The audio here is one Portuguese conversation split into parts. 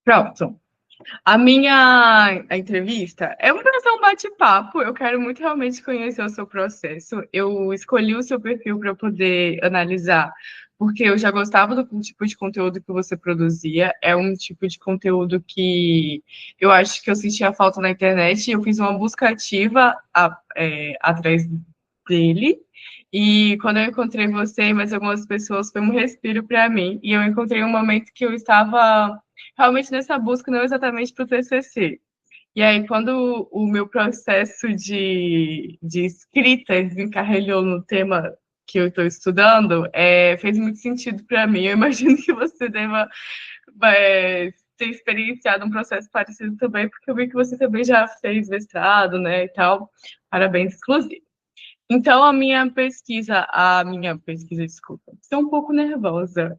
Pronto. A entrevista é para ser um bate-papo. Eu quero muito realmente conhecer o seu processo. Eu escolhi o seu perfil para poder analisar, porque eu já gostava do tipo de conteúdo que você produzia. É um tipo de conteúdo que eu acho que eu sentia falta na internet. E eu fiz uma busca ativa atrás dele. E quando eu encontrei você e mais algumas pessoas, foi um respiro para mim. E eu encontrei um momento que eu estava realmente nessa busca, não exatamente para o TCC. E aí, quando o meu processo de escrita desencarrilhou no tema que eu estou estudando, fez muito sentido para mim. Eu imagino que você deva ter experienciado um processo parecido também, porque eu vi que você também já fez mestrado, né, e tal. Parabéns, inclusive. Então, desculpa, estou um pouco nervosa.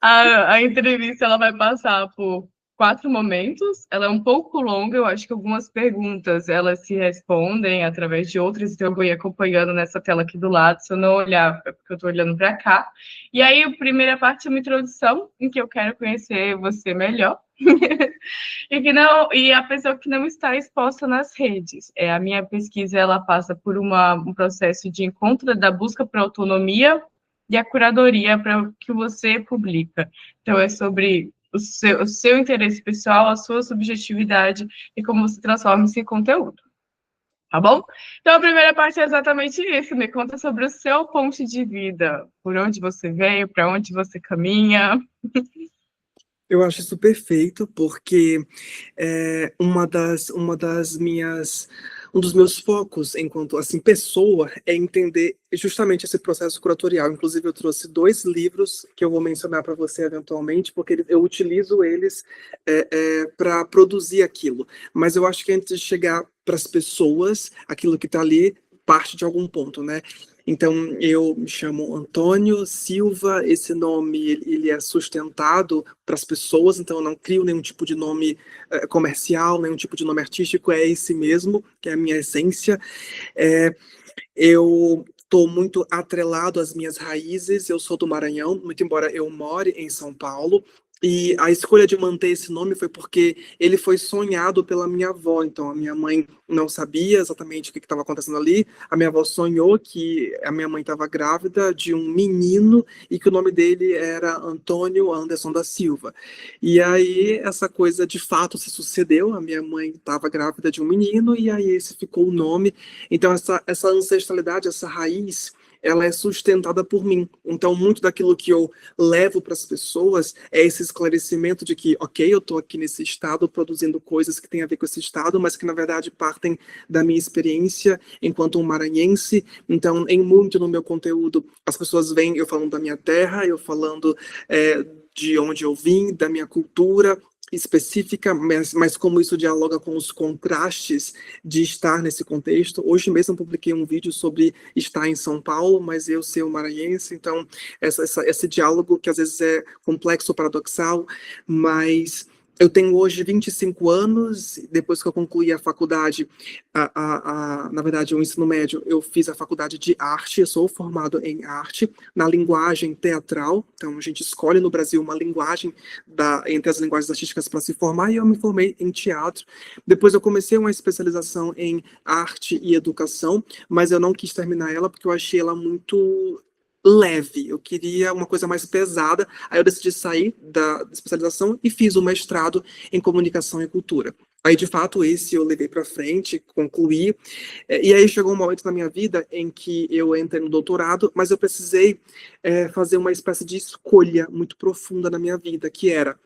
A entrevista ela vai passar por 4 momentos. Ela é um pouco longa, eu acho que algumas perguntas elas se respondem através de outras, então eu vou ir acompanhando nessa tela aqui do lado. Se eu não olhar, é porque eu estou olhando para cá. E aí, a primeira parte é uma introdução, em que eu quero conhecer você melhor. E a pessoa que não está exposta nas redes. A minha pesquisa ela passa por um processo de encontro da busca por autonomia e a curadoria para o que você publica. Então, é sobre o seu interesse pessoal, a sua subjetividade e como você transforma isso em conteúdo. Tá bom? Então, a primeira parte é exatamente isso. Me conta sobre o seu ponto de vida. Por onde você veio, para onde você caminha. Eu acho isso perfeito, porque um dos meus focos enquanto assim pessoa é entender justamente esse processo curatorial. Inclusive, eu trouxe 2 livros que eu vou mencionar para você eventualmente, porque eu utilizo eles para produzir aquilo. Mas eu acho que antes de chegar para as pessoas, aquilo que está ali parte de algum ponto, né? Então, eu me chamo Antônio Silva, esse nome ele é sustentado para as pessoas, então eu não crio nenhum tipo de nome comercial, nenhum tipo de nome artístico, é esse mesmo, que é a minha essência. Eu estou muito atrelado às minhas raízes, eu sou do Maranhão, muito embora eu more em São Paulo, e a escolha de manter esse nome foi porque ele foi sonhado pela minha avó. Então, a minha mãe não sabia exatamente o que estava acontecendo ali. A minha avó sonhou que a minha mãe estava grávida de um menino e que o nome dele era Antônio Anderson da Silva. E aí, essa coisa de fato se sucedeu. A minha mãe estava grávida de um menino e aí esse ficou o nome. Então, essa ancestralidade, essa raiz, ela é sustentada por mim. Então, muito daquilo que eu levo para as pessoas é esse esclarecimento de que, ok, eu estou aqui nesse estado produzindo coisas que têm a ver com esse estado, mas que, na verdade, partem da minha experiência enquanto um maranhense. Então, em muito no meu conteúdo, as pessoas veem eu falando da minha terra, eu falando de onde eu vim, da minha cultura, específica, mas como isso dialoga com os contrastes de estar nesse contexto. Hoje mesmo eu publiquei um vídeo sobre estar em São Paulo, mas eu ser um maranhense, então esse diálogo que às vezes é complexo, paradoxal, mas eu tenho hoje 25 anos, depois que eu concluí a faculdade, na verdade, o ensino médio, eu fiz a faculdade de arte, eu sou formado em arte, na linguagem teatral, então a gente escolhe no Brasil uma linguagem entre as linguagens artísticas para se formar, e eu me formei em teatro. Depois eu comecei uma especialização em arte e educação, mas eu não quis terminar ela porque eu achei ela muito leve, eu queria uma coisa mais pesada, aí eu decidi sair da especialização e fiz o mestrado em comunicação e cultura. Aí, de fato, esse eu levei para frente, concluí, e aí chegou um momento na minha vida em que eu entrei no doutorado, mas eu precisei fazer uma espécie de escolha muito profunda na minha vida, que era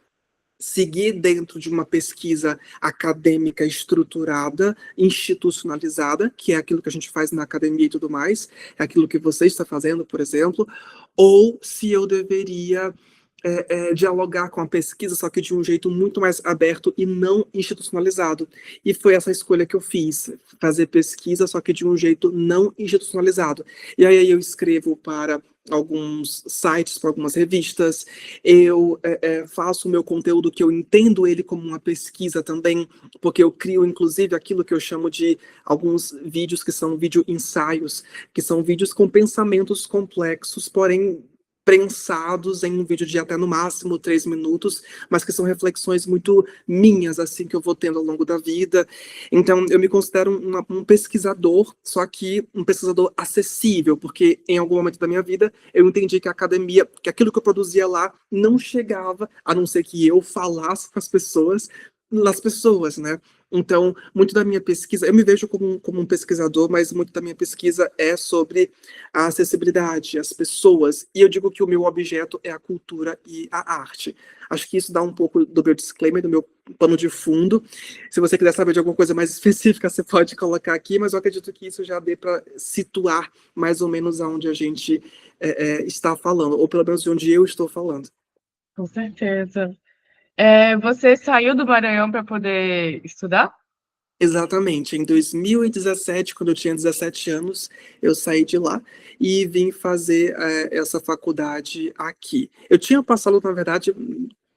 seguir dentro de uma pesquisa acadêmica estruturada, institucionalizada, que é aquilo que a gente faz na academia e tudo mais, é aquilo que você está fazendo, por exemplo, ou se eu deveria dialogar com a pesquisa, só que de um jeito muito mais aberto e não institucionalizado. E foi essa escolha que eu fiz, fazer pesquisa, só que de um jeito não institucionalizado. E aí eu escrevo para alguns sites, para algumas revistas, eu faço o meu conteúdo que eu entendo ele como uma pesquisa também, porque eu crio, inclusive, aquilo que eu chamo de alguns vídeos que são vídeo ensaios, que são vídeos com pensamentos complexos, porém prensados em um vídeo de até no máximo 3 minutos, mas que são reflexões muito minhas, assim, que eu vou tendo ao longo da vida. Então, eu me considero um pesquisador, só que um pesquisador acessível, porque em algum momento da minha vida eu entendi que a academia, que aquilo que eu produzia lá não chegava, a não ser que eu falasse com as pessoas, nas pessoas, né? Então, muito da minha pesquisa, eu me vejo como um pesquisador, mas muito da minha pesquisa é sobre a acessibilidade, as pessoas, e eu digo que o meu objeto é a cultura e a arte. Acho que isso dá um pouco do meu disclaimer, do meu pano de fundo. Se você quiser saber de alguma coisa mais específica, você pode colocar aqui, mas eu acredito que isso já dê para situar mais ou menos aonde a gente está falando, ou pelo menos de onde eu estou falando. Com certeza. Você saiu do Maranhão para poder estudar? Exatamente. Em 2017, quando eu tinha 17 anos, eu saí de lá e vim fazer essa faculdade aqui. Eu tinha passado, na verdade,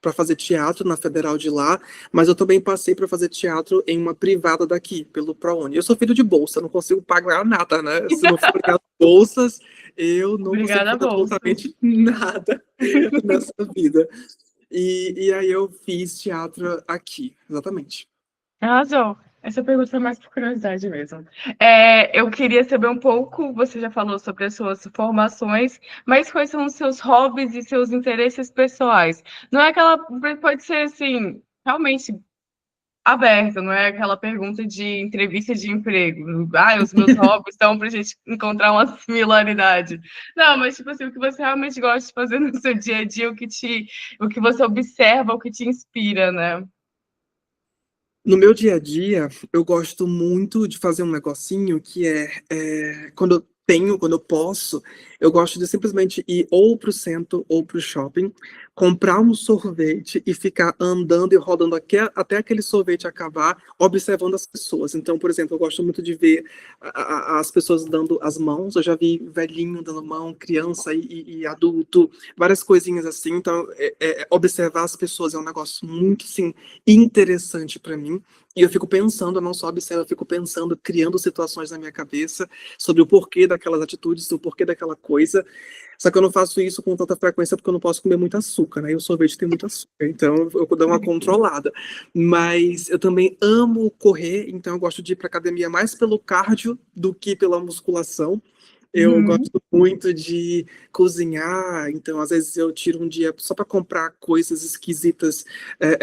para fazer teatro na Federal de lá, mas eu também passei para fazer teatro em uma privada daqui, pelo ProUni. Eu sou filho de bolsa, não consigo pagar nada, né? Se não for pegar bolsas, eu não consigo Obrigada, fazer bolsa. absolutamente nada nessa vida. E aí eu fiz teatro aqui, exatamente. Arrasou. Essa pergunta foi mais por curiosidade mesmo. Eu queria saber um pouco, você já falou sobre as suas formações, mas quais são os seus hobbies e seus interesses pessoais? Não é aquela, pode ser assim, realmente aberta, não é aquela pergunta de entrevista de emprego. Ah, os meus hobbies estão para a gente encontrar uma similaridade. Não, mas tipo assim, o que você realmente gosta de fazer no seu dia a dia, o que você observa, o que te inspira, né? No meu dia a dia, eu gosto muito de fazer um negocinho que quando eu tenho, quando eu posso, eu gosto de simplesmente ir ou para o centro ou para o shopping, comprar um sorvete e ficar andando e rodando até aquele sorvete acabar, observando as pessoas. Então, por exemplo, eu gosto muito de ver as pessoas dando as mãos. Eu já vi velhinho dando mão, criança e adulto, várias coisinhas assim. Então, observar as pessoas é um negócio muito, assim, interessante para mim. E eu fico pensando, eu não só observo, eu fico pensando, criando situações na minha cabeça sobre o porquê daquelas atitudes, o porquê daquela coisa. Só que eu não faço isso com tanta frequência porque eu não posso comer muito açúcar, né? E o sorvete tem muito açúcar, então eu dou uma controlada. Mas eu também amo correr, então eu gosto de ir para academia mais pelo cardio do que pela musculação. Eu Uhum. gosto muito de cozinhar, então às vezes eu tiro um dia só para comprar coisas esquisitas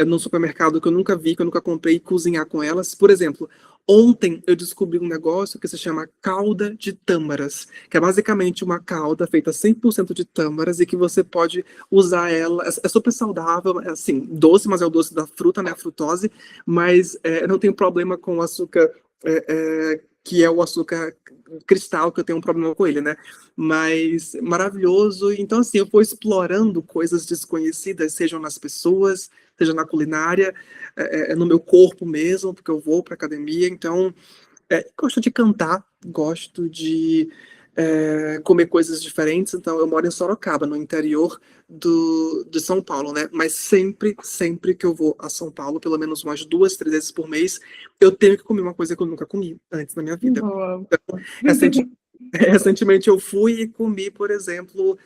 no supermercado que eu nunca vi, que eu nunca comprei, e cozinhar com elas. Por exemplo, ontem eu descobri um negócio que se chama calda de tâmaras, que é basicamente uma calda feita 100% de tâmaras e que você pode usar ela. É super saudável, é assim, doce, mas é o doce da fruta, né, a frutose, mas não tem problema com o açúcar. Que é o açúcar cristal, que eu tenho um problema com ele, né? Mas maravilhoso. Então, assim, eu vou explorando coisas desconhecidas, sejam nas pessoas, seja na culinária, no meu corpo mesmo, porque eu vou para academia. Então, gosto de cantar, gosto de comer coisas diferentes. Então, eu moro em Sorocaba, no interior de São Paulo, né? Mas sempre que eu vou a São Paulo, pelo menos umas 2, 3 vezes por mês, eu tenho que comer uma coisa que eu nunca comi antes na minha vida. Boa. Recente- Recentemente eu fui e comi, por exemplo,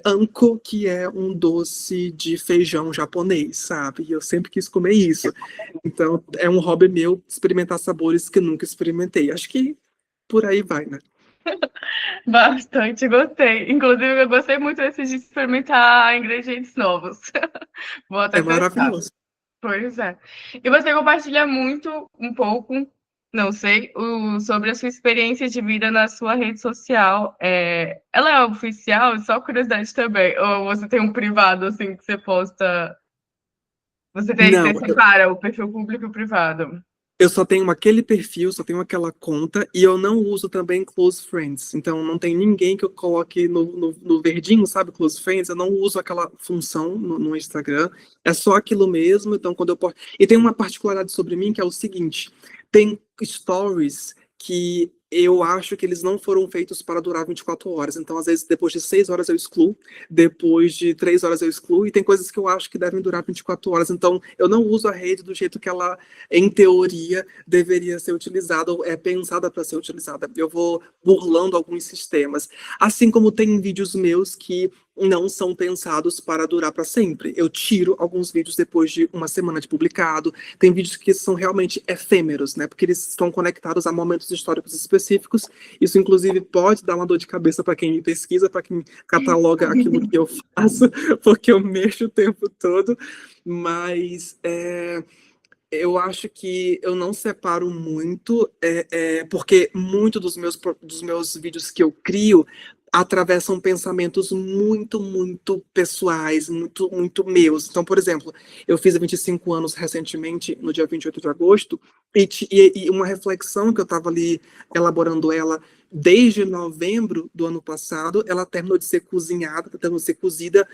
anko, que é um doce de feijão japonês, sabe? E eu sempre quis comer isso. Então, é um hobby meu experimentar sabores que eu nunca experimentei. Acho que por aí vai, né? Bastante, gostei. Inclusive, eu gostei muito desse de experimentar ingredientes novos. Vou até É testar. maravilhoso. Pois é. E você compartilha muito, um pouco, não sei, sobre a sua experiência de vida na sua rede social. Ela é oficial? Só curiosidade também. Ou você tem um privado, assim, que você posta. Você Não, separa o perfil público e o privado. eu só tenho aquele perfil, só tenho aquela conta, e eu não uso também Close Friends. Então, não tem ninguém que eu coloque no verdinho, sabe, Close Friends? Eu não uso aquela função no Instagram. É só aquilo mesmo. Então, quando eu posto. E tem uma particularidade sobre mim que é o seguinte: tem stories que eu acho que eles não foram feitos para durar 24 horas. Então, às vezes, depois de 6 horas eu excluo, depois de 3 horas eu excluo, e tem coisas que eu acho que devem durar 24 horas. Então, eu não uso a rede do jeito que ela em teoria, deveria ser utilizada ou é pensada para ser utilizada. Eu vou burlando alguns sistemas. Assim como tem vídeos meus que não são pensados para durar para sempre. Eu tiro alguns vídeos depois de uma semana de publicado. Tem vídeos que são realmente efêmeros, né? Porque eles estão conectados a momentos históricos específicos. Isso, inclusive, pode dar uma dor de cabeça para quem pesquisa, para quem cataloga aquilo que eu faço, porque eu mexo o tempo todo. Mas eu acho que eu não separo muito, porque muito dos meus vídeos que eu crio atravessam pensamentos muito, muito pessoais, muito, muito meus. Então, por exemplo, eu fiz 25 anos recentemente, no dia 28 de agosto, e uma reflexão que eu estava ali elaborando ela desde novembro do ano passado, ela terminou de ser cozinhada, terminou de ser cozida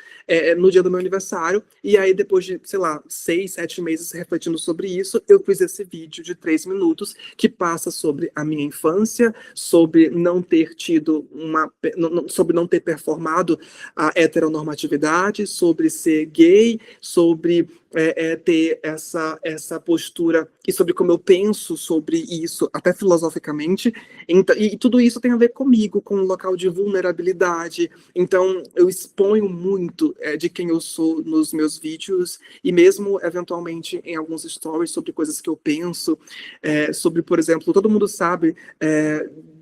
no dia do meu aniversário, e aí depois de, sei lá, 6, 7 meses refletindo sobre isso, eu fiz esse vídeo de 3 minutos, que passa sobre a minha infância, sobre não ter tido sobre não ter performado a heteronormatividade, sobre ser gay, sobre ter essa postura e sobre como eu penso sobre isso, até filosoficamente. Então, e tudo isso tem a ver comigo, com um local de vulnerabilidade. Então, eu exponho muito de quem eu sou nos meus vídeos e mesmo, eventualmente, em alguns stories sobre coisas que eu penso, sobre, por exemplo, todo mundo sabe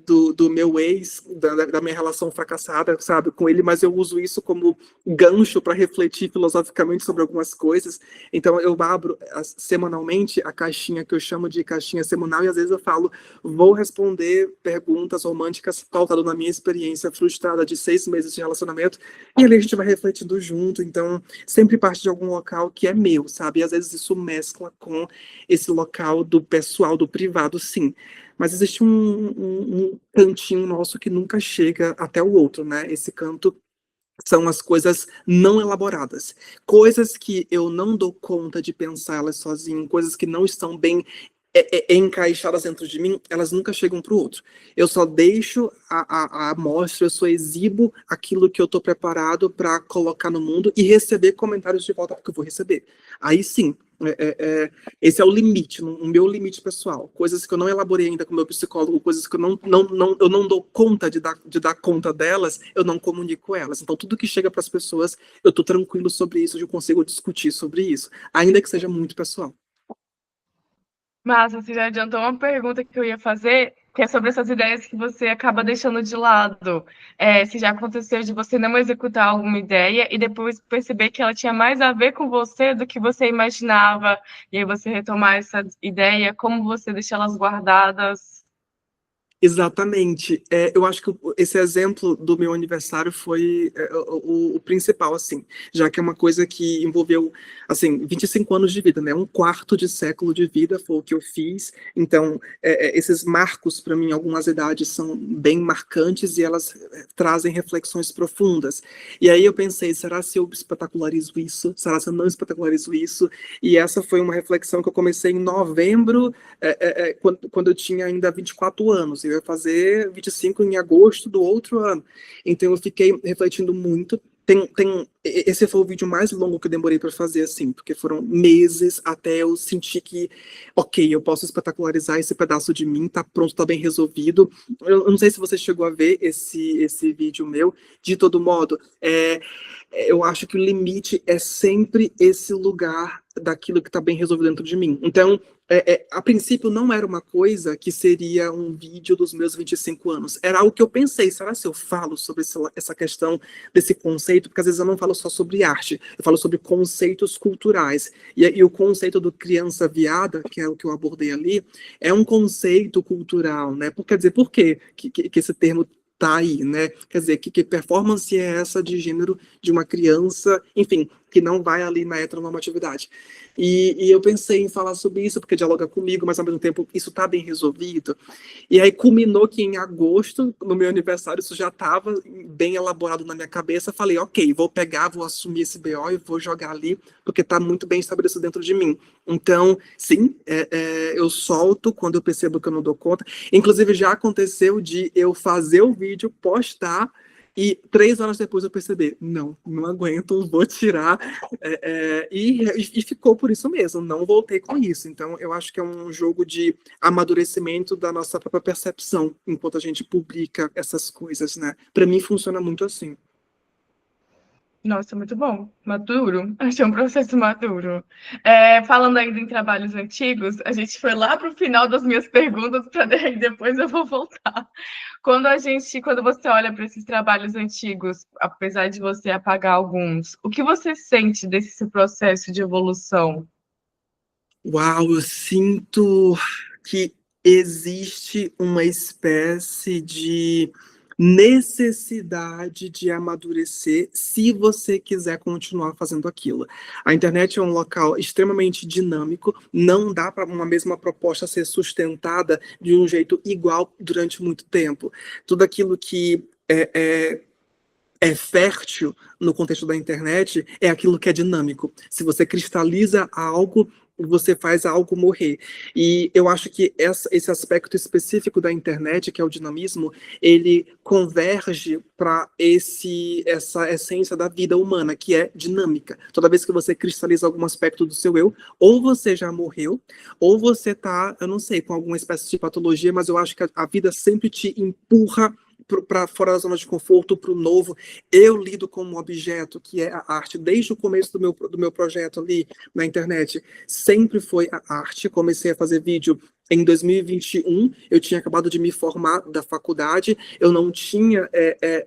do meu ex, da minha relação fracassada, sabe, com ele, mas eu uso isso como gancho para refletir filosoficamente sobre algumas coisas. Então, eu abro semanalmente a caixinha que eu chamo de caixinha semanal e às vezes eu falo, vou responder perguntas românticas pautado na minha experiência frustrada de 6 meses de relacionamento e ali a gente vai refletindo junto. Então, sempre parte de algum local que é meu, sabe? E às vezes isso mescla com esse local do pessoal, do privado, sim. Mas existe um cantinho nosso que nunca chega até o outro, né? Esse canto são as coisas não elaboradas. Coisas que eu não dou conta de pensar elas sozinho, coisas que não estão bem encaixadas dentro de mim, elas nunca chegam para o outro. Eu só deixo a amostra, eu só exibo aquilo que eu estou preparado para colocar no mundo e receber comentários de volta, porque eu vou receber. Aí sim, esse é o limite, o meu limite pessoal. Coisas que eu não elaborei ainda com o meu psicólogo, coisas que eu não dou conta de dar conta delas, eu não comunico elas. Então, tudo que chega para as pessoas, eu estou tranquilo sobre isso, eu consigo discutir sobre isso, ainda que seja muito pessoal. Mas você já adiantou uma pergunta que eu ia fazer, que é sobre essas ideias que você acaba deixando de lado. Se já aconteceu de você não executar alguma ideia e depois perceber que ela tinha mais a ver com você do que você imaginava, e aí você retomar essa ideia, como você deixa elas guardadas. Exatamente. Eu acho que esse exemplo do meu aniversário foi o principal, assim, já que é uma coisa que envolveu, assim, 25 anos de vida, né? Um quarto de século de vida foi o que eu fiz. Então, esses marcos, para mim, algumas idades são bem marcantes e elas trazem reflexões profundas. E aí eu pensei, será se eu espetacularizo isso? Será se eu não espetacularizo isso? E essa foi uma reflexão que eu comecei em novembro, quando eu tinha ainda 24 anos. Eu ia fazer 25 em agosto do outro ano. Então eu fiquei refletindo muito. Esse foi o vídeo mais longo que eu demorei para fazer, assim, porque foram meses até eu sentir que, ok, eu posso espetacularizar esse pedaço de mim, tá pronto, tá bem resolvido. Eu não sei se você chegou a ver esse vídeo meu. De todo modo, eu acho que o limite é sempre esse lugar daquilo que está bem resolvido dentro de mim. Então, a princípio não era uma coisa que seria um vídeo dos meus 25 anos. Era algo que eu pensei, será se eu falo sobre essa questão desse conceito? Porque às vezes eu não falo só sobre arte, eu falo sobre conceitos culturais. E o conceito do criança viada, que é o que eu abordei ali, é um conceito cultural, né? Quer dizer, por quê que esse termo tá aí, né? Quer dizer, que performance é essa de gênero de uma criança, enfim, que não vai ali na heteronormatividade. E eu pensei em falar sobre isso, porque dialoga comigo, mas ao mesmo tempo isso tá bem resolvido. E aí culminou que em agosto, no meu aniversário, isso já estava bem elaborado na minha cabeça. Falei, ok, vou pegar, vou assumir esse BO e vou jogar ali, porque está muito bem estabelecido dentro de mim. Então, sim, eu solto quando eu percebo que eu não dou conta. Inclusive, já aconteceu de eu fazer o vídeo, postar, e 3 horas depois eu percebi, não aguento, vou tirar. E ficou por isso mesmo, não voltei com isso. Então, eu acho que é um jogo de amadurecimento da nossa própria percepção enquanto a gente publica essas coisas, né? Para mim funciona muito assim. Nossa, muito bom. Maduro. Achei um processo maduro. Falando ainda em trabalhos antigos, a gente foi lá para o final das minhas perguntas, para depois eu vou voltar. Quando você olha para esses trabalhos antigos, apesar de você apagar alguns, o que você sente desse seu processo de evolução? Uau, eu sinto que existe uma espécie de necessidade de amadurecer se você quiser continuar fazendo aquilo. A internet é um local extremamente dinâmico, não dá para uma mesma proposta ser sustentada de um jeito igual durante muito tempo. Tudo aquilo que é fértil no contexto da internet é aquilo que é dinâmico. Se você cristaliza algo, você faz algo morrer. E eu acho que esse aspecto específico da internet, que é o dinamismo, ele converge para essa essência da vida humana, que é dinâmica. Toda vez que você cristaliza algum aspecto do seu eu, ou você já morreu, ou você está, eu não sei, com alguma espécie de patologia, mas eu acho que a vida sempre te empurra para fora da zona de conforto, para o novo. Eu lido como um objeto, que é a arte, desde o começo do meu projeto ali na internet, sempre foi a arte. Comecei a fazer vídeo em 2021, eu tinha acabado de me formar da faculdade, eu não tinha,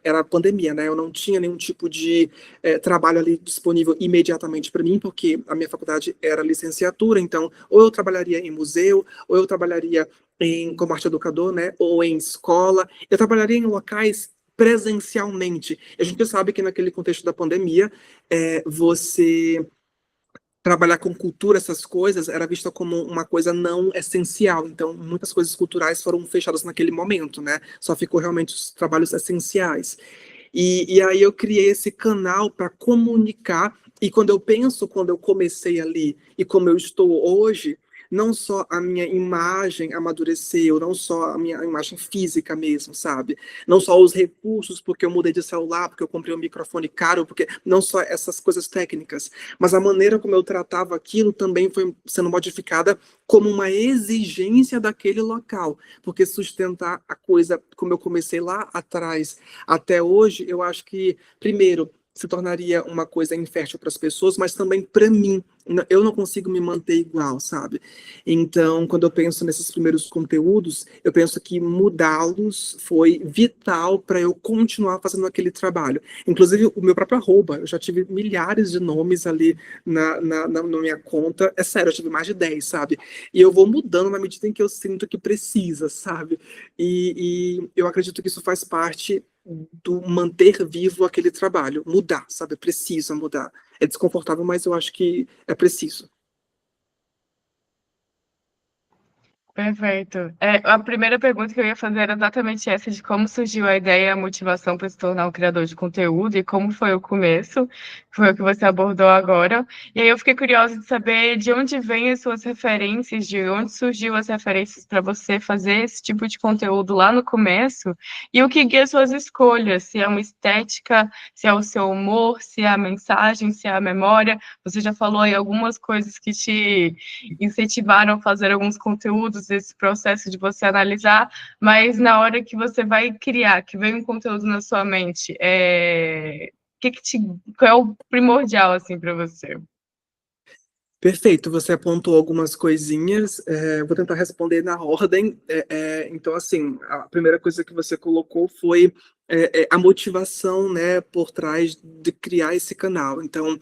era pandemia, né? Eu não tinha nenhum tipo de trabalho ali disponível imediatamente para mim, porque a minha faculdade era licenciatura, então ou eu trabalharia em museu, ou eu trabalharia como arte educador, né? Ou em escola, eu trabalharia em locais presencialmente. A gente sabe que naquele contexto da pandemia, você trabalhar com cultura, essas coisas, era vista como uma coisa não essencial. Então, muitas coisas culturais foram fechadas naquele momento, né? Só ficou realmente os trabalhos essenciais. E aí eu criei esse canal para comunicar. E quando eu comecei ali e como eu estou hoje, não só a minha imagem amadureceu, não só a minha imagem física mesmo, sabe? Não só os recursos, porque eu mudei de celular, porque eu comprei um microfone caro, porque não só essas coisas técnicas, mas a maneira como eu tratava aquilo também foi sendo modificada como uma exigência daquele local, porque sustentar a coisa como eu comecei lá atrás até hoje, eu acho que, primeiro, se tornaria uma coisa infértil para as pessoas, mas também para mim. Eu não consigo me manter igual, sabe? Então, quando eu penso nesses primeiros conteúdos, eu penso que mudá-los foi vital para eu continuar fazendo aquele trabalho. Inclusive, o meu próprio arroba, eu já tive milhares de nomes ali na minha conta. É sério, eu tive mais de 10, sabe? E eu vou mudando na medida em que eu sinto que precisa, sabe? E eu acredito que isso faz parte do manter vivo aquele trabalho, mudar, sabe? Precisa mudar. É desconfortável, mas eu acho que é preciso. Perfeito. A primeira pergunta que eu ia fazer era exatamente essa, de como surgiu a ideia e a motivação para se tornar um criador de conteúdo e como foi o começo, que foi o que você abordou agora. E aí eu fiquei curiosa de saber de onde vêm as suas referências, de onde surgiu as referências para você fazer esse tipo de conteúdo lá no começo e o que guia suas escolhas, se é uma estética, se é o seu humor, se é a mensagem, se é a memória. Você já falou aí algumas coisas que te incentivaram a fazer alguns conteúdos, esse processo de você analisar, mas na hora que você vai criar, que vem um conteúdo na sua mente, qual é o primordial assim para você? Perfeito, você apontou algumas coisinhas, vou tentar responder na ordem. Então, assim, a primeira coisa que você colocou foi a motivação, né, por trás de criar esse canal. Então,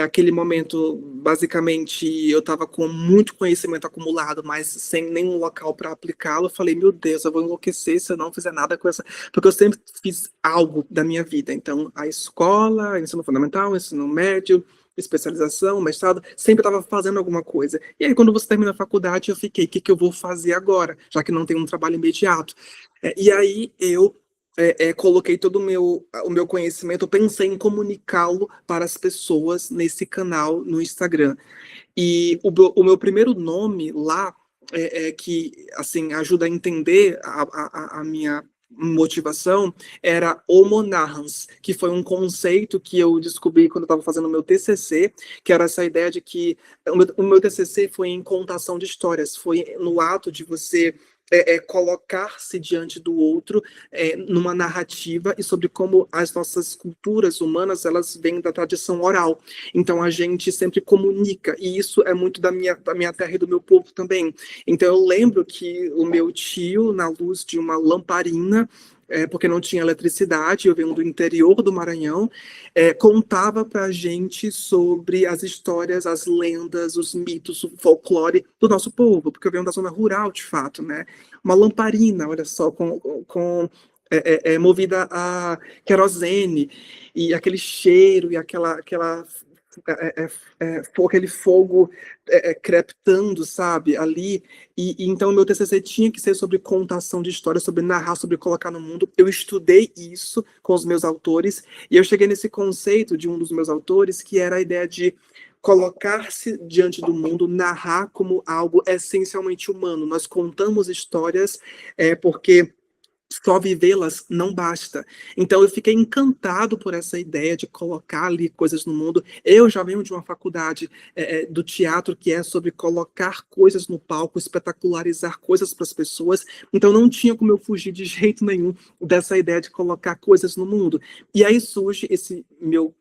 aquele momento, basicamente, eu estava com muito conhecimento acumulado, mas sem nenhum local para aplicá-lo. Eu falei, meu Deus, eu vou enlouquecer se eu não fizer nada com essa. Porque eu sempre fiz algo da minha vida. Então, a escola, ensino fundamental, ensino médio, especialização, mestrado, sempre estava fazendo alguma coisa. E aí, quando você termina a faculdade, eu fiquei, o que que eu vou fazer agora? Já que não tem um trabalho imediato. E aí, eu coloquei todo o meu conhecimento, eu pensei em comunicá-lo para as pessoas nesse canal no Instagram. E o meu primeiro nome lá, que assim ajuda a entender a minha motivação, era Homo Nahans, que foi um conceito que eu descobri quando eu estava fazendo o meu TCC, que era essa ideia de que o meu TCC foi em contação de histórias, foi no ato de você colocar-se diante do outro numa narrativa e sobre como as nossas culturas humanas elas vêm da tradição oral. Então a gente sempre comunica e isso é muito da minha terra e do meu povo também. Então eu lembro que o meu tio, na luz de uma lamparina, porque não tinha eletricidade, eu venho do interior do Maranhão, contava para a gente sobre as histórias, as lendas, os mitos, o folclore do nosso povo, porque eu venho da zona rural, de fato, né? Uma lamparina, olha só, movida a querosene, e aquele cheiro, e aquele fogo crepitando, sabe, ali, e então meu TCC tinha que ser sobre contação de história, sobre narrar, sobre colocar no mundo. Eu estudei isso com os meus autores, e eu cheguei nesse conceito de um dos meus autores, que era a ideia de colocar-se diante do mundo, narrar como algo essencialmente humano. Nós contamos histórias porque só vivê-las não basta. Então eu fiquei encantado por essa ideia de colocar ali coisas no mundo. Eu já venho de uma faculdade do teatro que é sobre colocar coisas no palco, espetacularizar coisas para as pessoas. Então não tinha como eu fugir de jeito nenhum dessa ideia de colocar coisas no mundo. E aí surge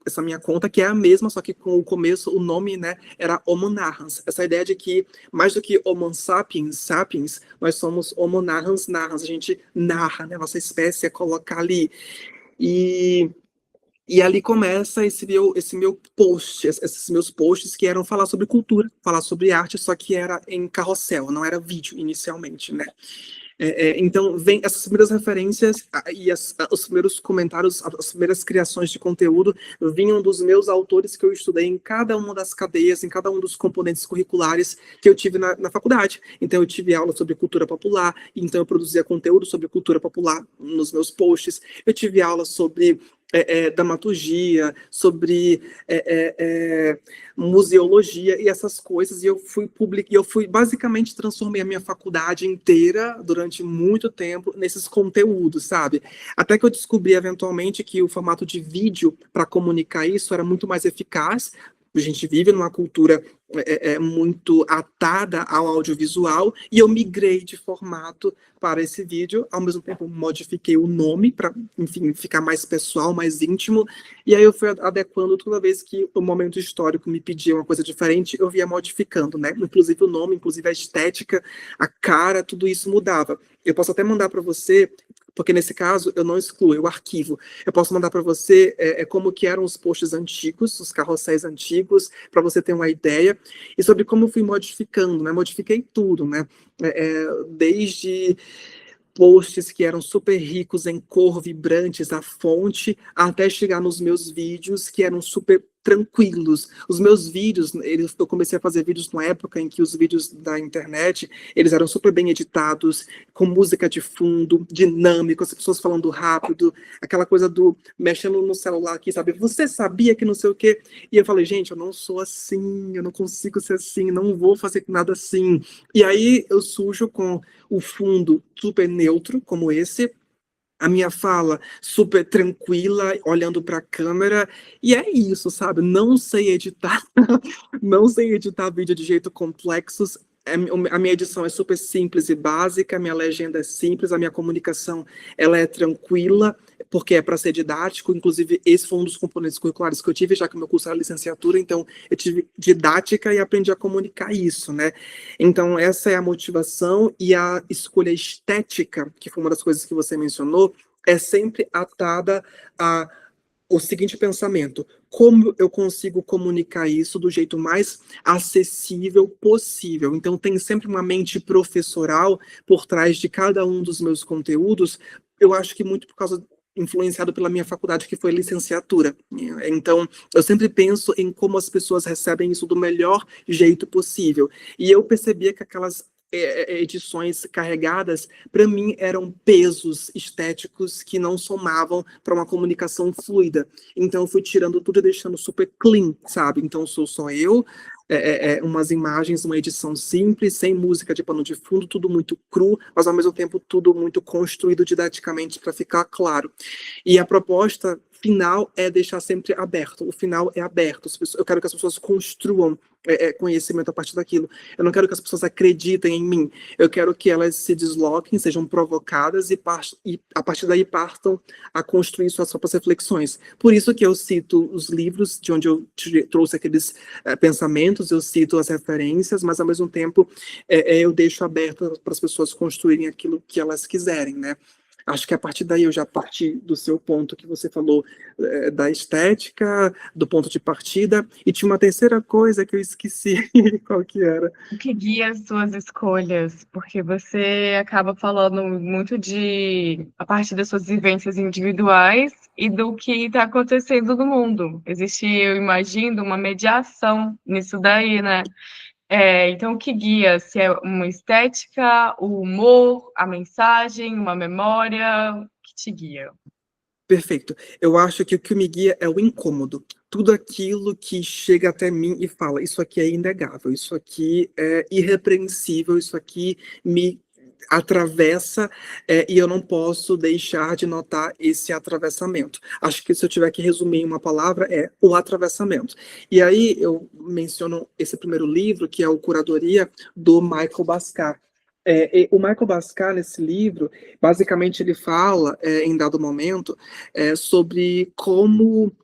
essa minha conta, que é a mesma, só que com o começo, o nome, né, era Homo Narrans. Essa ideia de que, mais do que Homo sapiens, nós somos Homo Narrans, a gente narra, né? Nossa espécie é colocar ali. E ali começa esse meu post, esses meus posts que eram falar sobre cultura, falar sobre arte, só que era em carrossel, não era vídeo inicialmente, né? Então, vem essas primeiras referências e os primeiros comentários, as primeiras criações de conteúdo vinham dos meus autores que eu estudei em cada uma das cadeias, em cada um dos componentes curriculares que eu tive na faculdade. Então, eu tive aula sobre cultura popular, então eu produzia conteúdo sobre cultura popular nos meus posts. Eu tive aula sobre dramaturgia, sobre museologia e essas coisas, e eu fui basicamente transformei a minha faculdade inteira durante muito tempo nesses conteúdos, sabe? Até que eu descobri eventualmente que o formato de vídeo para comunicar isso era muito mais eficaz. A gente vive numa cultura muito atada ao audiovisual, e eu migrei de formato para esse vídeo, ao mesmo tempo modifiquei o nome para, enfim, ficar mais pessoal, mais íntimo, e aí eu fui adequando toda vez que o momento histórico me pedia uma coisa diferente, eu via modificando, né? Inclusive o nome, inclusive a estética, a cara, tudo isso mudava. Eu posso até mandar para você, porque nesse caso eu não excluo, eu arquivo. Eu posso mandar para você como que eram os posts antigos, os carrosséis antigos, para você ter uma ideia, e sobre como eu fui modificando, né? Modifiquei tudo, né? Desde posts que eram super ricos em cor, vibrantes, a fonte, até chegar nos meus vídeos que eram super tranquilos. Os meus vídeos, eu comecei a fazer vídeos numa época em que os vídeos da internet, eles eram super bem editados, com música de fundo, dinâmico, as pessoas falando rápido, aquela coisa do mexendo no celular aqui, sabe? Você sabia que não sei o quê? E eu falei, gente, eu não sou assim, eu não consigo ser assim, não vou fazer nada assim. E aí eu sujo com o fundo super neutro, como esse, a minha fala super tranquila, olhando para a câmera, e é isso, sabe? Não sei editar, não sei editar vídeo de jeito complexo. A minha edição é super simples e básica, a minha legenda é simples, a minha comunicação ela é tranquila, porque é para ser didático. Inclusive, esse foi um dos componentes curriculares que eu tive, já que o meu curso era licenciatura, então eu tive didática e aprendi a comunicar isso, né? Então, essa é a motivação, e a escolha estética, que foi uma das coisas que você mencionou, é sempre atada a o seguinte pensamento: como eu consigo comunicar isso do jeito mais acessível possível? Então, tem sempre uma mente professoral por trás de cada um dos meus conteúdos. Eu acho que muito por causa influenciado pela minha faculdade, que foi licenciatura. Então, eu sempre penso em como as pessoas recebem isso do melhor jeito possível. E eu percebia que aquelas edições carregadas, para mim, eram pesos estéticos que não somavam para uma comunicação fluida. Então, eu fui tirando tudo e deixando super clean, sabe? Então, sou só eu, umas imagens, uma edição simples, sem música de pano de fundo, tudo muito cru, mas ao mesmo tempo tudo muito construído didaticamente para ficar claro. E a proposta final é deixar sempre aberto. O final é aberto. Eu quero que as pessoas construam conhecimento a partir daquilo. Eu não quero que as pessoas acreditem em mim. Eu quero que elas se desloquem, sejam provocadas e a partir daí partam a construir suas próprias reflexões. Por isso que eu cito os livros de onde eu trouxe aqueles pensamentos, eu cito as referências, mas ao mesmo tempo eu deixo aberto para as pessoas construírem aquilo que elas quiserem, né? Acho que a partir daí eu já parti do seu ponto que você falou da estética, do ponto de partida, e tinha uma terceira coisa que eu esqueci qual que era. O que guia as suas escolhas? Porque você acaba falando muito a partir das suas vivências individuais e do que está acontecendo no mundo. Existe, eu imagino, uma mediação nisso daí, né? Então, o que guia? Se é uma estética, o humor, a mensagem, uma memória, o que te guia? Perfeito. Eu acho que o que me guia é o incômodo. Tudo aquilo que chega até mim e fala, isso aqui é inegável, isso aqui é irrepreensível, isso aqui me atravessa, e eu não posso deixar de notar esse atravessamento. Acho que se eu tiver que resumir em uma palavra, é o atravessamento. E aí eu menciono esse primeiro livro, que é o Curadoria, do Michael Bascar. O Michael Bascar, nesse livro, basicamente ele fala, em dado momento, sobre como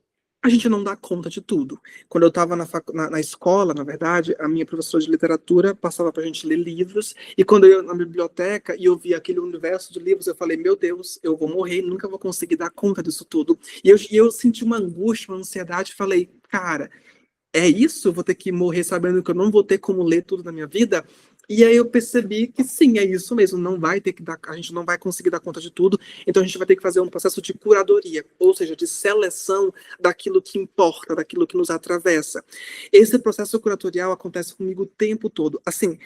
a gente não dá conta de tudo. Quando eu estava na escola, na verdade, a minha professora de literatura passava para a gente ler livros, e quando eu ia na biblioteca e eu via aquele universo de livros, eu falei, meu Deus, eu vou morrer, nunca vou conseguir dar conta disso tudo. E eu senti uma angústia, uma ansiedade, falei, cara, é isso? Eu vou ter que morrer sabendo que eu não vou ter como ler tudo na minha vida? E aí eu percebi que sim, é isso mesmo, não vai ter que dar, a gente não vai conseguir dar conta de tudo, então a gente vai ter que fazer um processo de curadoria, ou seja, de seleção daquilo que importa, daquilo que nos atravessa. Esse processo curatorial acontece comigo o tempo todo. Assim,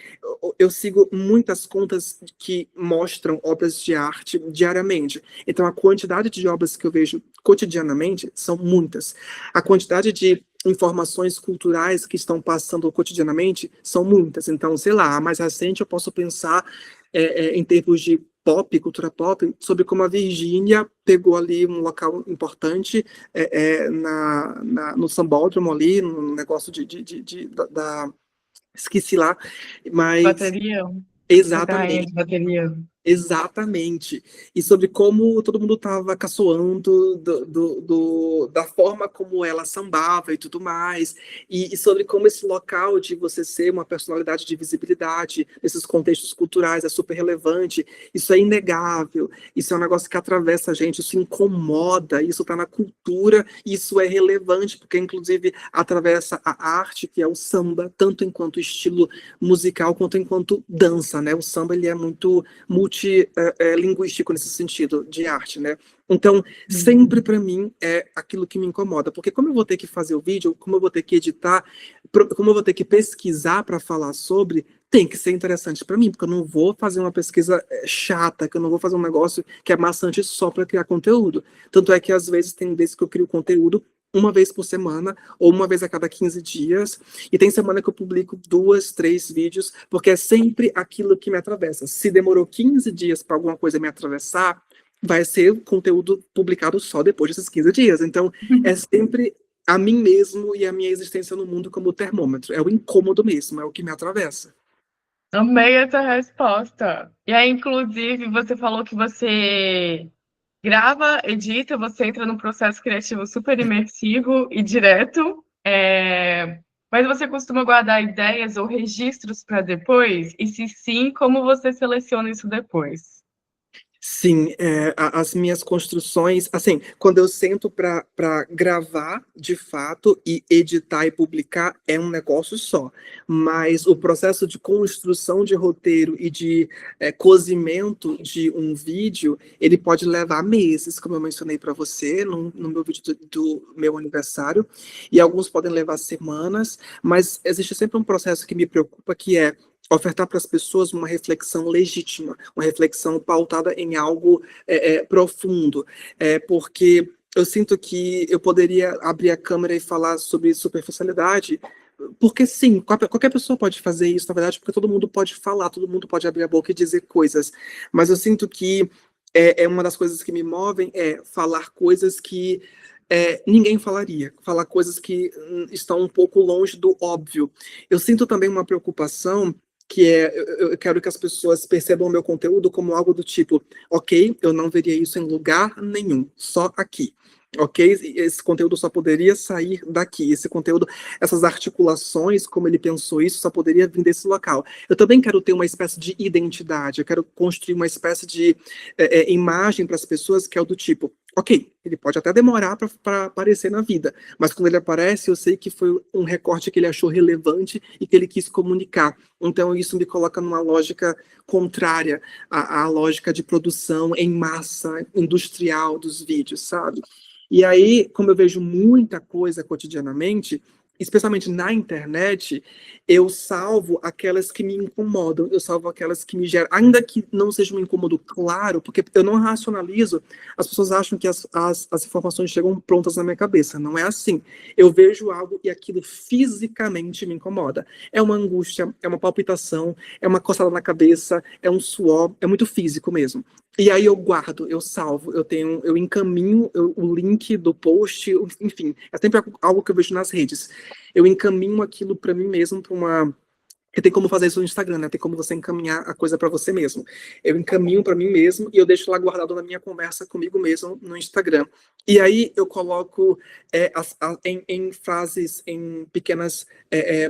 eu sigo muitas contas que mostram obras de arte diariamente, então a quantidade de obras que eu vejo cotidianamente são muitas. A quantidade de informações culturais que estão passando cotidianamente são muitas. Então, sei lá, a mais recente eu posso pensar em termos de pop, cultura pop, sobre como a Virgínia pegou ali um local importante no sambódromo ali, no negócio esqueci lá, mas Bateria? Da rainha exatamente. de bateria. Exatamente. E sobre como todo mundo estava caçoando da forma como ela sambava e tudo mais. E sobre como esse local de você ser uma personalidade de visibilidade nesses contextos culturais é super relevante. Isso é inegável. Isso é um negócio que atravessa a gente, isso incomoda, isso está na cultura, isso é relevante, porque inclusive atravessa a arte, que é o samba, tanto enquanto estilo musical quanto enquanto dança, né? O samba ele é muito multilinguístico nesse sentido de arte, né? Então, sempre para mim é aquilo que me incomoda, porque como eu vou ter que fazer o vídeo, como eu vou ter que editar, como eu vou ter que pesquisar para falar sobre, tem que ser interessante para mim, porque eu não vou fazer uma pesquisa chata, que eu não vou fazer um negócio que é maçante só para criar conteúdo. Tanto é que às vezes tem vezes que eu crio conteúdo uma vez por semana, ou uma vez a cada 15 dias, e tem semana que eu publico 2, 3 vídeos, porque é sempre aquilo que me atravessa. Se demorou 15 dias para alguma coisa me atravessar, vai ser conteúdo publicado só depois desses 15 dias. Então, é sempre a mim mesmo e a minha existência no mundo como termômetro. É o incômodo mesmo, é o que me atravessa. Amei essa resposta. E aí, inclusive, você falou que você grava, edita, você entra num processo criativo super imersivo e direto. Mas você costuma guardar ideias ou registros para depois? E se sim, como você seleciona isso depois? Sim, as minhas construções, assim, quando eu sento para gravar de fato e editar e publicar, é um negócio só. Mas o processo de construção de roteiro e de cozimento de um vídeo, ele pode levar meses, como eu mencionei para você no meu vídeo do meu aniversário, e alguns podem levar semanas, mas existe sempre um processo que me preocupa, que é ofertar para as pessoas uma reflexão legítima, uma reflexão pautada em algo profundo, porque eu sinto que eu poderia abrir a câmera e falar sobre superficialidade, porque sim, qualquer pessoa pode fazer isso, na verdade, porque todo mundo pode falar, todo mundo pode abrir a boca e dizer coisas, mas eu sinto que uma das coisas que me movem é falar coisas que ninguém falaria. Falar coisas que estão um pouco longe do óbvio. Eu sinto também uma preocupação que eu quero que as pessoas percebam o meu conteúdo como algo do tipo, ok, eu não veria isso em lugar nenhum, só aqui. Ok? Esse conteúdo só poderia sair daqui. Esse conteúdo, essas articulações, como ele pensou isso, só poderia vir desse local. Eu também quero ter uma espécie de identidade, eu quero construir uma espécie de imagem para as pessoas que é o do tipo, ok, ele pode até demorar para aparecer na vida, mas quando ele aparece, eu sei que foi um recorte que ele achou relevante e que ele quis comunicar. Então, isso me coloca numa lógica contrária à lógica de produção em massa industrial dos vídeos, sabe? E aí, como eu vejo muita coisa cotidianamente, especialmente na internet, eu salvo aquelas que me incomodam, eu salvo aquelas que me geram, ainda que não seja um incômodo claro, porque eu não racionalizo, as pessoas acham que as informações chegam prontas na minha cabeça, não é assim. Eu vejo algo e aquilo fisicamente me incomoda. É uma angústia, é uma palpitação, é uma coçada na cabeça, é um suor, é muito físico mesmo. E aí eu guardo, eu salvo, eu encaminho o link do post, enfim, é sempre algo que eu vejo nas redes. Eu encaminho aquilo para mim mesmo, para uma. Porque tem como fazer isso no Instagram, né? Tem como você encaminhar a coisa para você mesmo. Eu encaminho para mim mesmo e eu deixo lá guardado na minha conversa comigo mesmo no Instagram. E aí eu coloco em frases, em pequenas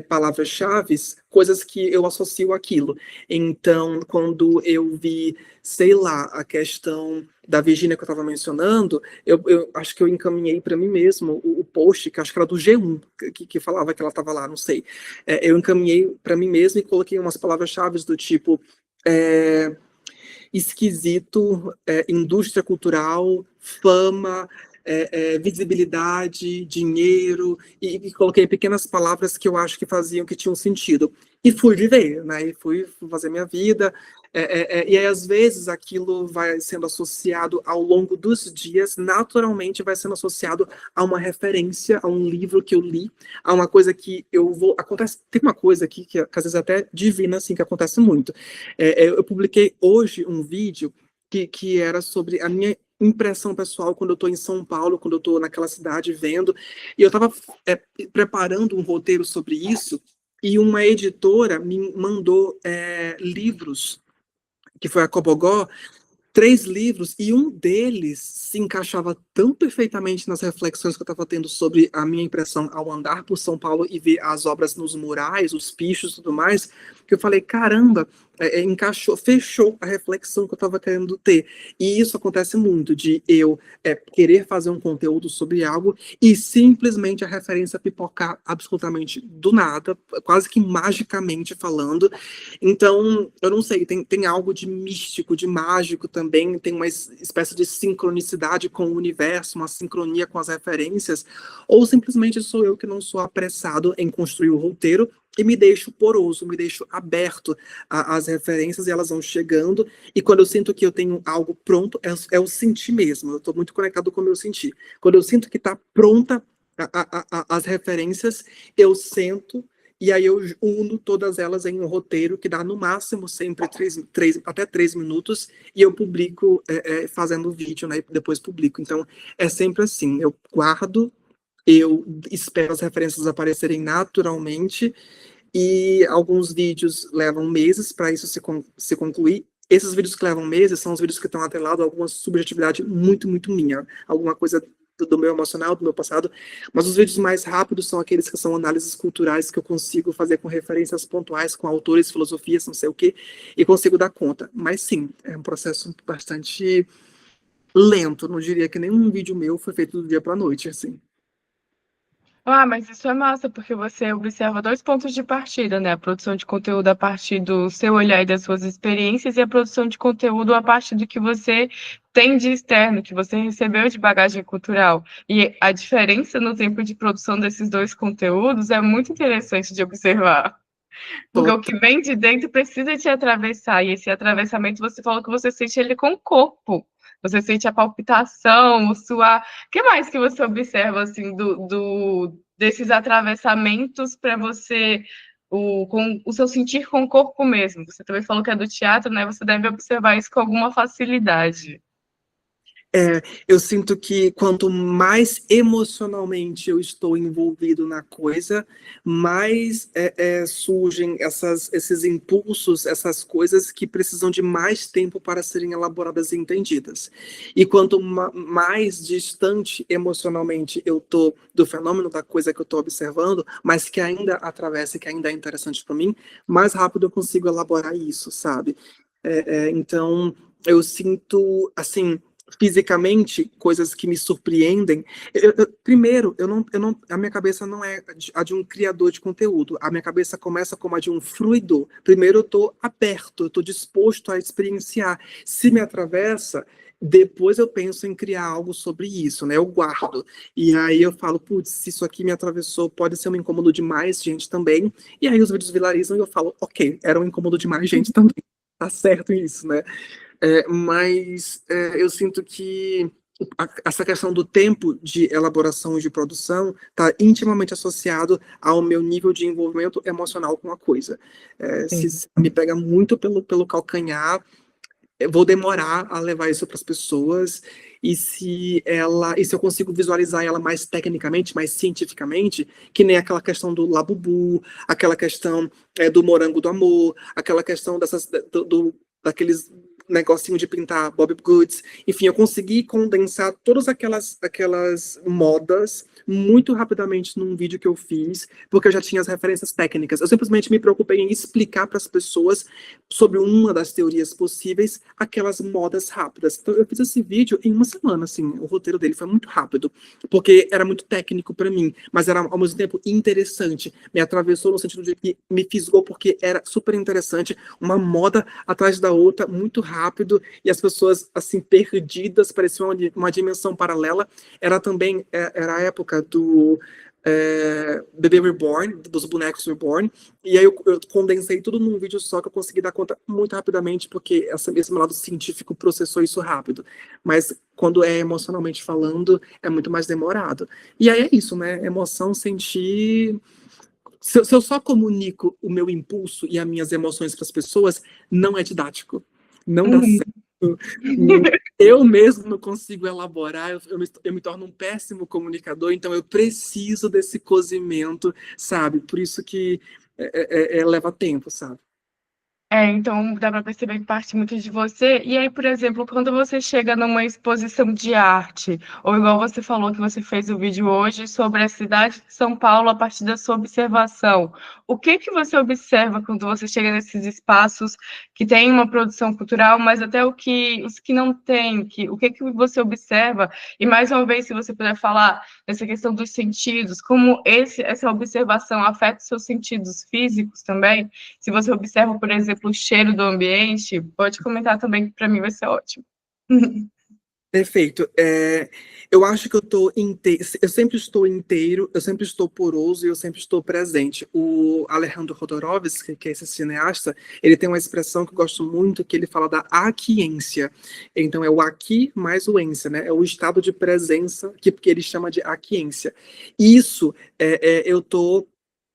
palavras-chave, coisas que eu associo àquilo. Então, quando eu vi, sei lá, a questão da Virgínia que eu estava mencionando, eu acho que eu encaminhei para mim mesmo o post, que acho que era do G1, que falava que ela estava lá, não sei. Eu encaminhei para mim mesmo e coloquei umas palavras-chave do tipo esquisito, indústria cultural, fama, visibilidade, dinheiro, e coloquei pequenas palavras que eu acho que faziam, que tinham sentido. E fui viver, né? E fui fazer minha vida. E aí, às vezes, aquilo vai sendo associado ao longo dos dias, naturalmente vai sendo associado a uma referência, a um livro que eu li, a uma coisa que eu vou. Acontece, tem uma coisa aqui que às vezes até divina, assim, que acontece muito. Eu publiquei hoje um vídeo que era sobre a minha impressão pessoal quando eu estou em São Paulo, quando eu estou naquela cidade vendo, e eu estava preparando um roteiro sobre isso, e uma editora me mandou livros, que foi a Cobogó, 3 livros, e um deles se encaixava tão perfeitamente nas reflexões que eu estava tendo sobre a minha impressão ao andar por São Paulo e ver as obras nos murais, os pichos e tudo mais, que eu falei, caramba, encaixou, fechou a reflexão que eu estava querendo ter. E isso acontece muito, de eu querer fazer um conteúdo sobre algo e simplesmente a referência pipocar absolutamente do nada, quase que magicamente falando. Então, eu não sei, tem algo de místico, de mágico também, tem uma espécie de sincronicidade com o universo, uma sincronia com as referências, ou simplesmente sou eu que não sou apressado em construir o roteiro e me deixo poroso, me deixo aberto às referências e elas vão chegando, e quando eu sinto que eu tenho algo pronto, é o sentir mesmo, eu estou muito conectado com o meu sentir. Quando eu sinto que está pronta as referências, eu sento e aí eu uno todas elas em um roteiro que dá no máximo sempre até 3 minutos, e eu publico fazendo vídeo, né? E depois publico. Então é sempre assim, eu guardo, eu espero as referências aparecerem naturalmente, e alguns vídeos levam meses para isso se concluir. Esses vídeos que levam meses são os vídeos que estão atrelados a alguma subjetividade muito, muito minha, alguma coisa do meu emocional, do meu passado, mas os vídeos mais rápidos são aqueles que são análises culturais que eu consigo fazer com referências pontuais, com autores, filosofias, não sei o quê, e consigo dar conta. Mas sim, é um processo bastante lento, não diria que nenhum vídeo meu foi feito do dia para a noite, assim. Ah, mas isso é massa, porque você observa dois pontos de partida, né? A produção de conteúdo a partir do seu olhar e das suas experiências, e a produção de conteúdo a partir do que você tem de externo, que você recebeu de bagagem cultural. E a diferença no tempo de produção desses dois conteúdos é muito interessante de observar. Porque o que vem de dentro precisa te atravessar, e esse atravessamento você falou que você sente ele com o corpo. Você sente a palpitação, o suar. O que mais que você observa assim desses atravessamentos para você com o seu sentir com o corpo mesmo? Você também falou que é do teatro, né? Você deve observar isso com alguma facilidade. Eu sinto que quanto mais emocionalmente eu estou envolvido na coisa, mais surgem esses impulsos, essas coisas que precisam de mais tempo para serem elaboradas e entendidas. E quanto mais distante emocionalmente eu estou do fenômeno da coisa que eu estou observando, mas que ainda atravessa, que ainda é interessante para mim, mais rápido eu consigo elaborar isso, sabe? Então, eu sinto, assim, fisicamente, coisas que me surpreendem. Primeiro, a minha cabeça não é a de um criador de conteúdo. A minha cabeça começa como a de um fruidor. Primeiro, eu estou aberto, eu estou disposto a experienciar. Se me atravessa, depois eu penso em criar algo sobre isso, né? Eu guardo. E aí eu falo, putz, se isso aqui me atravessou, pode ser um incômodo de mais gente também. E aí os vídeos viralizam e eu falo, ok, era um incômodo de mais gente também. Tá certo isso, né? Mas eu sinto que essa questão do tempo de elaboração e de produção está intimamente associado ao meu nível de envolvimento emocional com a coisa. Se me pega muito pelo calcanhar, eu vou demorar a levar isso para as pessoas, e se eu consigo visualizar ela mais tecnicamente, mais cientificamente, que nem aquela questão do Labubu, aquela questão do morango do amor, aquela questão daqueles negocinho de pintar Bobbie Goods, enfim, eu consegui condensar todas aquelas modas muito rapidamente num vídeo que eu fiz, porque eu já tinha as referências técnicas. Eu simplesmente me preocupei em explicar para as pessoas sobre uma das teorias possíveis, aquelas modas rápidas. Então, eu fiz esse vídeo em uma semana, assim, o roteiro dele foi muito rápido, porque era muito técnico para mim, mas era, ao mesmo tempo, interessante. Me atravessou no sentido de que me fisgou, porque era super interessante, uma moda atrás da outra, muito rápido, e as pessoas, assim, perdidas, parecia uma dimensão paralela. Era também, era a época do Bebê Reborn, dos bonecos Reborn, e aí eu condensei tudo num vídeo só, que eu consegui dar conta muito rapidamente, porque esse meu lado científico processou isso rápido. Mas quando é emocionalmente falando, é muito mais demorado. E aí é isso, né? Emoção, sentir. Se eu só comunico o meu impulso e as minhas emoções para as pessoas, não é didático. Não dá Uhum. certo. Eu mesmo não consigo elaborar, eu me torno um péssimo comunicador, então eu preciso desse cozimento, sabe? Por isso que leva tempo, sabe? Então dá para perceber que parte muito de você. E aí, por exemplo, quando você chega numa exposição de arte, ou igual você falou que você fez o vídeo hoje sobre a cidade de São Paulo a partir da sua observação, o que que você observa quando você chega nesses espaços que tem uma produção cultural, mas até os que não têm, o que que você observa? E mais uma vez, se você puder falar nessa questão dos sentidos, como essa observação afeta os seus sentidos físicos também? Se você observa, por exemplo, o cheiro do ambiente, pode comentar também, que para mim vai ser ótimo. Perfeito. Eu acho que eu estou inteiro, eu sempre estou inteiro, eu sempre estou poroso e eu sempre estou presente. O Alejandro Jodorowsky, que é esse cineasta, ele tem uma expressão que eu gosto muito, que ele fala da aquiência. Então é o aqui mais o ência, né? É o estado de presença que ele chama de aquiência. Isso eu estou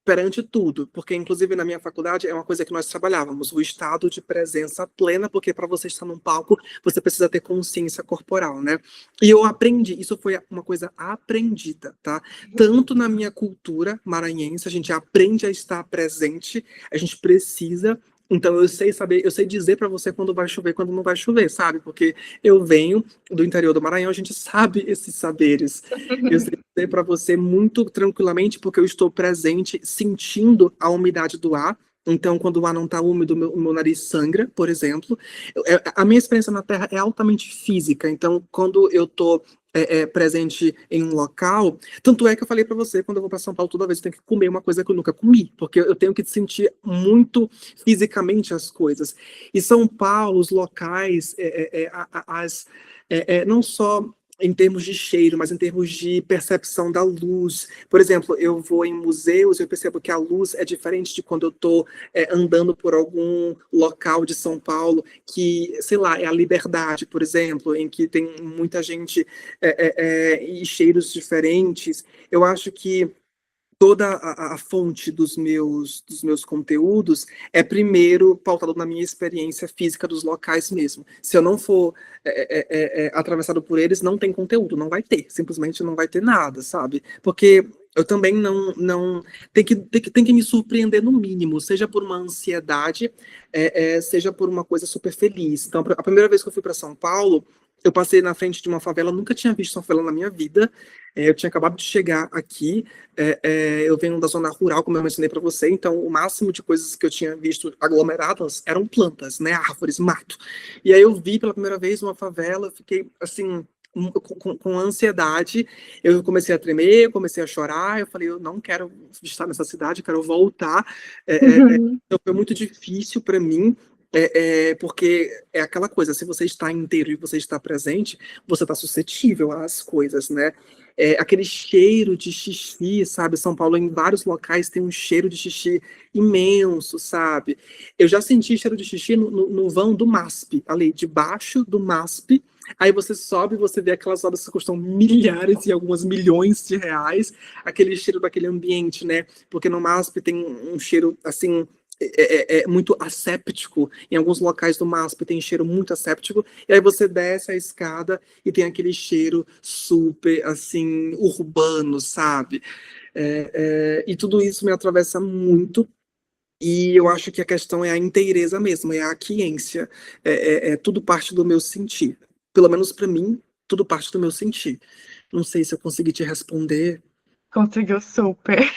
perante tudo, porque inclusive na minha faculdade é uma coisa que nós trabalhávamos, o estado de presença plena, porque para você estar num palco, você precisa ter consciência corporal, né? E eu aprendi, isso foi uma coisa aprendida, tá? Tanto na minha cultura maranhense, a gente aprende a estar presente, a gente precisa. Então eu sei saber, eu sei dizer para você quando vai chover, quando não vai chover, sabe? Porque eu venho do interior do Maranhão, a gente sabe esses saberes. Eu sei dizer para você muito tranquilamente, porque eu estou presente, sentindo a umidade do ar. Então, quando o ar não está úmido, o meu nariz sangra, por exemplo. A minha experiência na Terra é altamente física. Então, quando eu estou presente em um local, tanto é que eu falei para você, quando eu vou para São Paulo, toda vez eu tenho que comer uma coisa que eu nunca comi, porque eu tenho que sentir muito fisicamente as coisas. E São Paulo, os locais, não só em termos de cheiro, mas em termos de percepção da luz. Por exemplo, eu vou em museus, eu percebo que a luz é diferente de quando eu estou andando por algum local de São Paulo, que, sei lá, é a Liberdade, por exemplo, em que tem muita gente e cheiros diferentes. Eu acho que toda a fonte dos meus conteúdos é primeiro pautado na minha experiência física dos locais mesmo. Se eu não for atravessado por eles, não tem conteúdo, não vai ter, simplesmente não vai ter nada, sabe? Porque eu também não tem que me surpreender no mínimo, seja por uma ansiedade, seja por uma coisa super feliz. Então, a primeira vez que eu fui para São Paulo, eu passei na frente de uma favela, nunca tinha visto uma favela na minha vida. Eu tinha acabado de chegar aqui, eu venho da zona rural, como eu mencionei para você, então o máximo de coisas que eu tinha visto aglomeradas eram plantas, né, árvores, mato. E aí eu vi pela primeira vez uma favela, fiquei assim, com ansiedade, eu comecei a tremer, comecei a chorar, eu falei, eu não quero estar nessa cidade, eu quero voltar. Então foi muito difícil para mim, porque é aquela coisa, se você está inteiro e você está presente, você está suscetível às coisas, né? Aquele cheiro de xixi, sabe? São Paulo, em vários locais, tem um cheiro de xixi imenso, sabe? Eu já senti cheiro de xixi no vão do MASP, ali, debaixo do MASP. Aí você sobe, você vê aquelas obras que custam milhares e algumas milhões de reais, aquele cheiro daquele ambiente, né? Porque no MASP tem um cheiro, assim, muito asséptico. Em alguns locais do MASP tem cheiro muito asséptico, e aí você desce a escada e tem aquele cheiro super, assim, urbano, sabe? E tudo isso me atravessa muito, e eu acho que a questão é a inteireza mesmo, é a aquiência, tudo parte do meu sentir. Pelo menos para mim, tudo parte do meu sentir. Não sei se eu consegui te responder. Conseguiu super.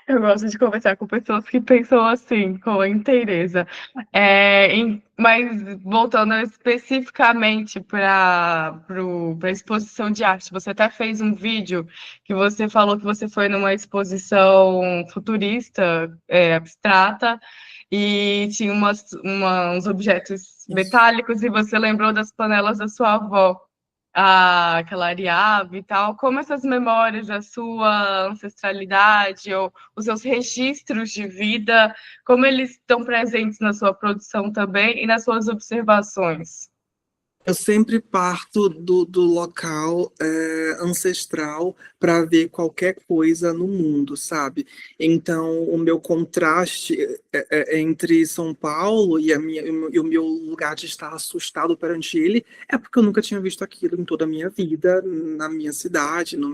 Eu gosto de conversar com pessoas que pensam assim, com a inteireza. Mas voltando especificamente para a exposição de arte, você até fez um vídeo que você falou que você foi numa exposição futurista, abstrata, e tinha uns objetos metálicos, e você lembrou das panelas da sua avó, aquela Ariave e tal. Como essas memórias da sua ancestralidade ou os seus registros de vida, como eles estão presentes na sua produção também e nas suas observações? Eu sempre parto do local ancestral para ver qualquer coisa no mundo, sabe? Então, o meu contraste entre São Paulo e o meu lugar de estar assustado perante ele é porque eu nunca tinha visto aquilo em toda a minha vida, na minha cidade, na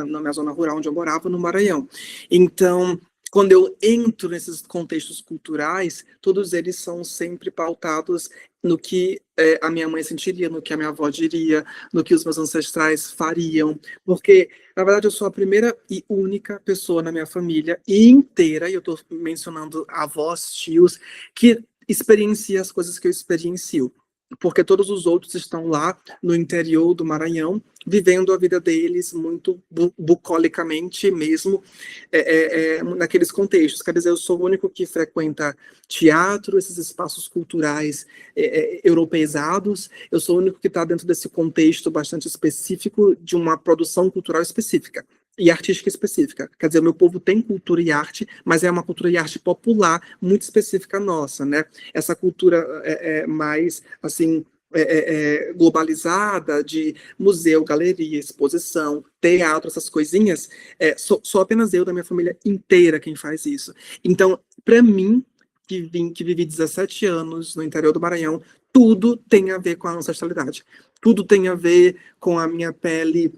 minha zona rural onde eu morava, no Maranhão. Então, quando eu entro nesses contextos culturais, todos eles são sempre pautados no que a minha mãe sentiria, no que a minha avó diria, no que os meus ancestrais fariam, porque, na verdade, eu sou a primeira e única pessoa na minha família inteira, e eu estou mencionando avós, tios, que experiencia as coisas que eu experiencio, porque todos os outros estão lá no interior do Maranhão, vivendo a vida deles muito bucolicamente mesmo, naqueles contextos. Quer dizer, eu sou o único que frequenta teatro, esses espaços culturais europeizados, eu sou o único que está dentro desse contexto bastante específico de uma produção cultural específica e artística específica. Quer dizer, o meu povo tem cultura e arte, mas é uma cultura e arte popular muito específica nossa, né? Essa cultura mais, assim, globalizada de museu, galeria, exposição, teatro, essas coisinhas, sou apenas eu da minha família inteira quem faz isso. Então, para mim, que vivi 17 anos no interior do Maranhão, tudo tem a ver com a ancestralidade. Tudo tem a ver com a minha pele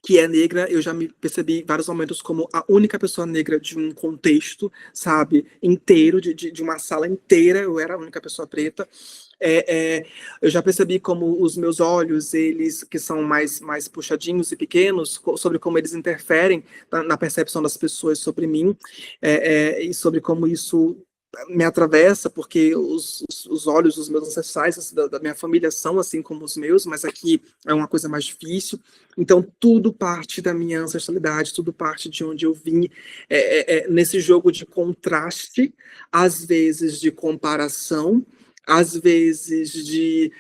que é negra. Eu já me percebi em vários momentos como a única pessoa negra de um contexto, sabe, inteiro, de uma sala inteira, eu era a única pessoa preta. Eu já percebi como os meus olhos, eles que são mais puxadinhos e pequenos, sobre como eles interferem na percepção das pessoas sobre mim, e sobre como isso me atravessa, porque os olhos dos meus ancestrais, da minha família, são assim como os meus, mas aqui é uma coisa mais difícil. Então, tudo parte da minha ancestralidade, tudo parte de onde eu vim, nesse jogo de contraste, às vezes de comparação, às vezes de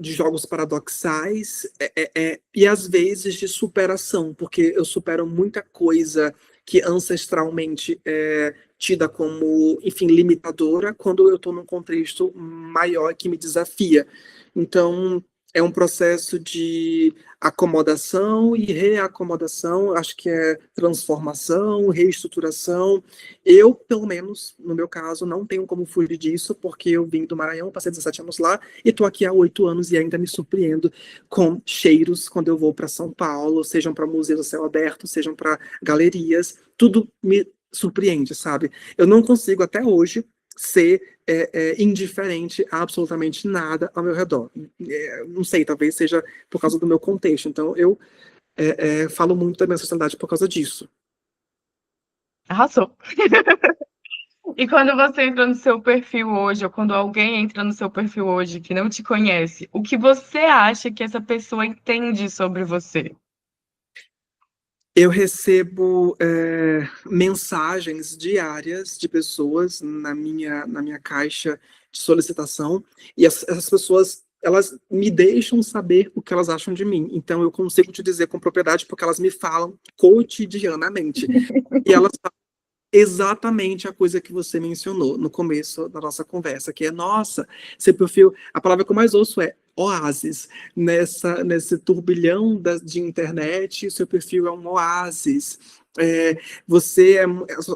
jogos paradoxais, e às vezes de superação, porque eu supero muita coisa que ancestralmente é tida como, enfim, limitadora, quando eu estou num contexto maior que me desafia. Então, é um processo de acomodação e reacomodação, acho que é transformação, reestruturação. Eu, pelo menos, no meu caso, não tenho como fugir disso, porque eu vim do Maranhão, passei 17 anos lá, e estou aqui há 8 anos e ainda me surpreendo com cheiros quando eu vou para São Paulo, sejam para museus a céu aberto, sejam para galerias, tudo me surpreende, sabe? Eu não consigo até hoje ser indiferente a absolutamente nada ao meu redor. Não sei, talvez seja por causa do meu contexto. Então, eu falo muito da minha sociedade por causa disso. Arrasou. E quando você entra no seu perfil hoje, ou quando alguém entra no seu perfil hoje que não te conhece, o que você acha que essa pessoa entende sobre você? Eu recebo mensagens diárias de pessoas na minha caixa de solicitação, e essas pessoas, elas me deixam saber o que elas acham de mim. Então, eu consigo te dizer com propriedade porque elas me falam cotidianamente. E elas exatamente a coisa que você mencionou no começo da nossa conversa, que é, nossa, seu perfil, a palavra que eu mais ouço é oásis, nesse turbilhão de internet, seu perfil é um oásis.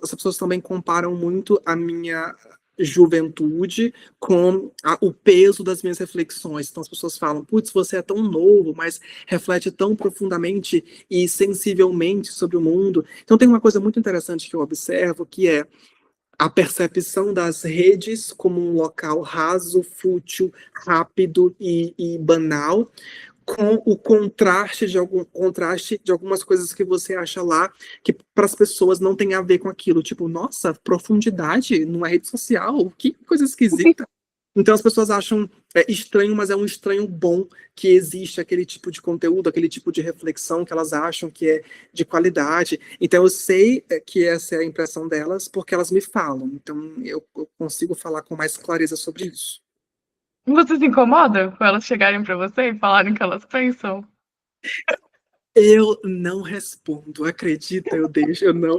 As pessoas também comparam muito a minha juventude com o peso das minhas reflexões. Então as pessoas falam, putz, você é tão novo, mas reflete tão profundamente e sensivelmente sobre o mundo. Então tem uma coisa muito interessante que eu observo, que é a percepção das redes como um local raso, fútil, rápido e banal, com o contraste de algumas coisas que você acha lá que para as pessoas não tem a ver com aquilo, tipo, nossa, profundidade numa rede social, que coisa esquisita. Então as pessoas acham estranho, mas é um estranho bom que existe aquele tipo de conteúdo, aquele tipo de reflexão que elas acham que é de qualidade. Então eu sei que essa é a impressão delas porque elas me falam. Então eu consigo falar com mais clareza sobre isso. Você se incomoda com elas chegarem para você e falarem o que elas pensam? Eu não respondo, acredita? Eu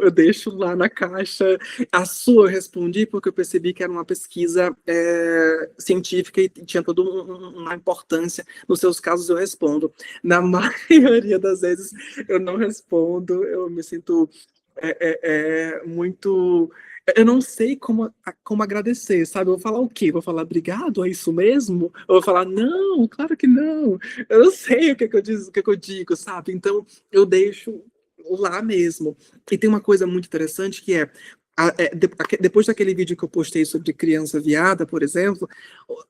deixo lá na caixa. A sua eu respondi porque eu percebi que era uma pesquisa científica e tinha toda uma importância. Nos seus casos eu respondo. Na maioria das vezes eu não respondo. Eu me sinto muito. Eu não sei como agradecer, sabe? Eu vou falar o quê? Vou falar obrigado, é isso mesmo? Ou vou falar não, claro que não. Eu não sei o que eu digo, o que eu digo, sabe? Então eu deixo lá mesmo. E tem uma coisa muito interessante que é depois daquele vídeo que eu postei sobre criança viada, por exemplo,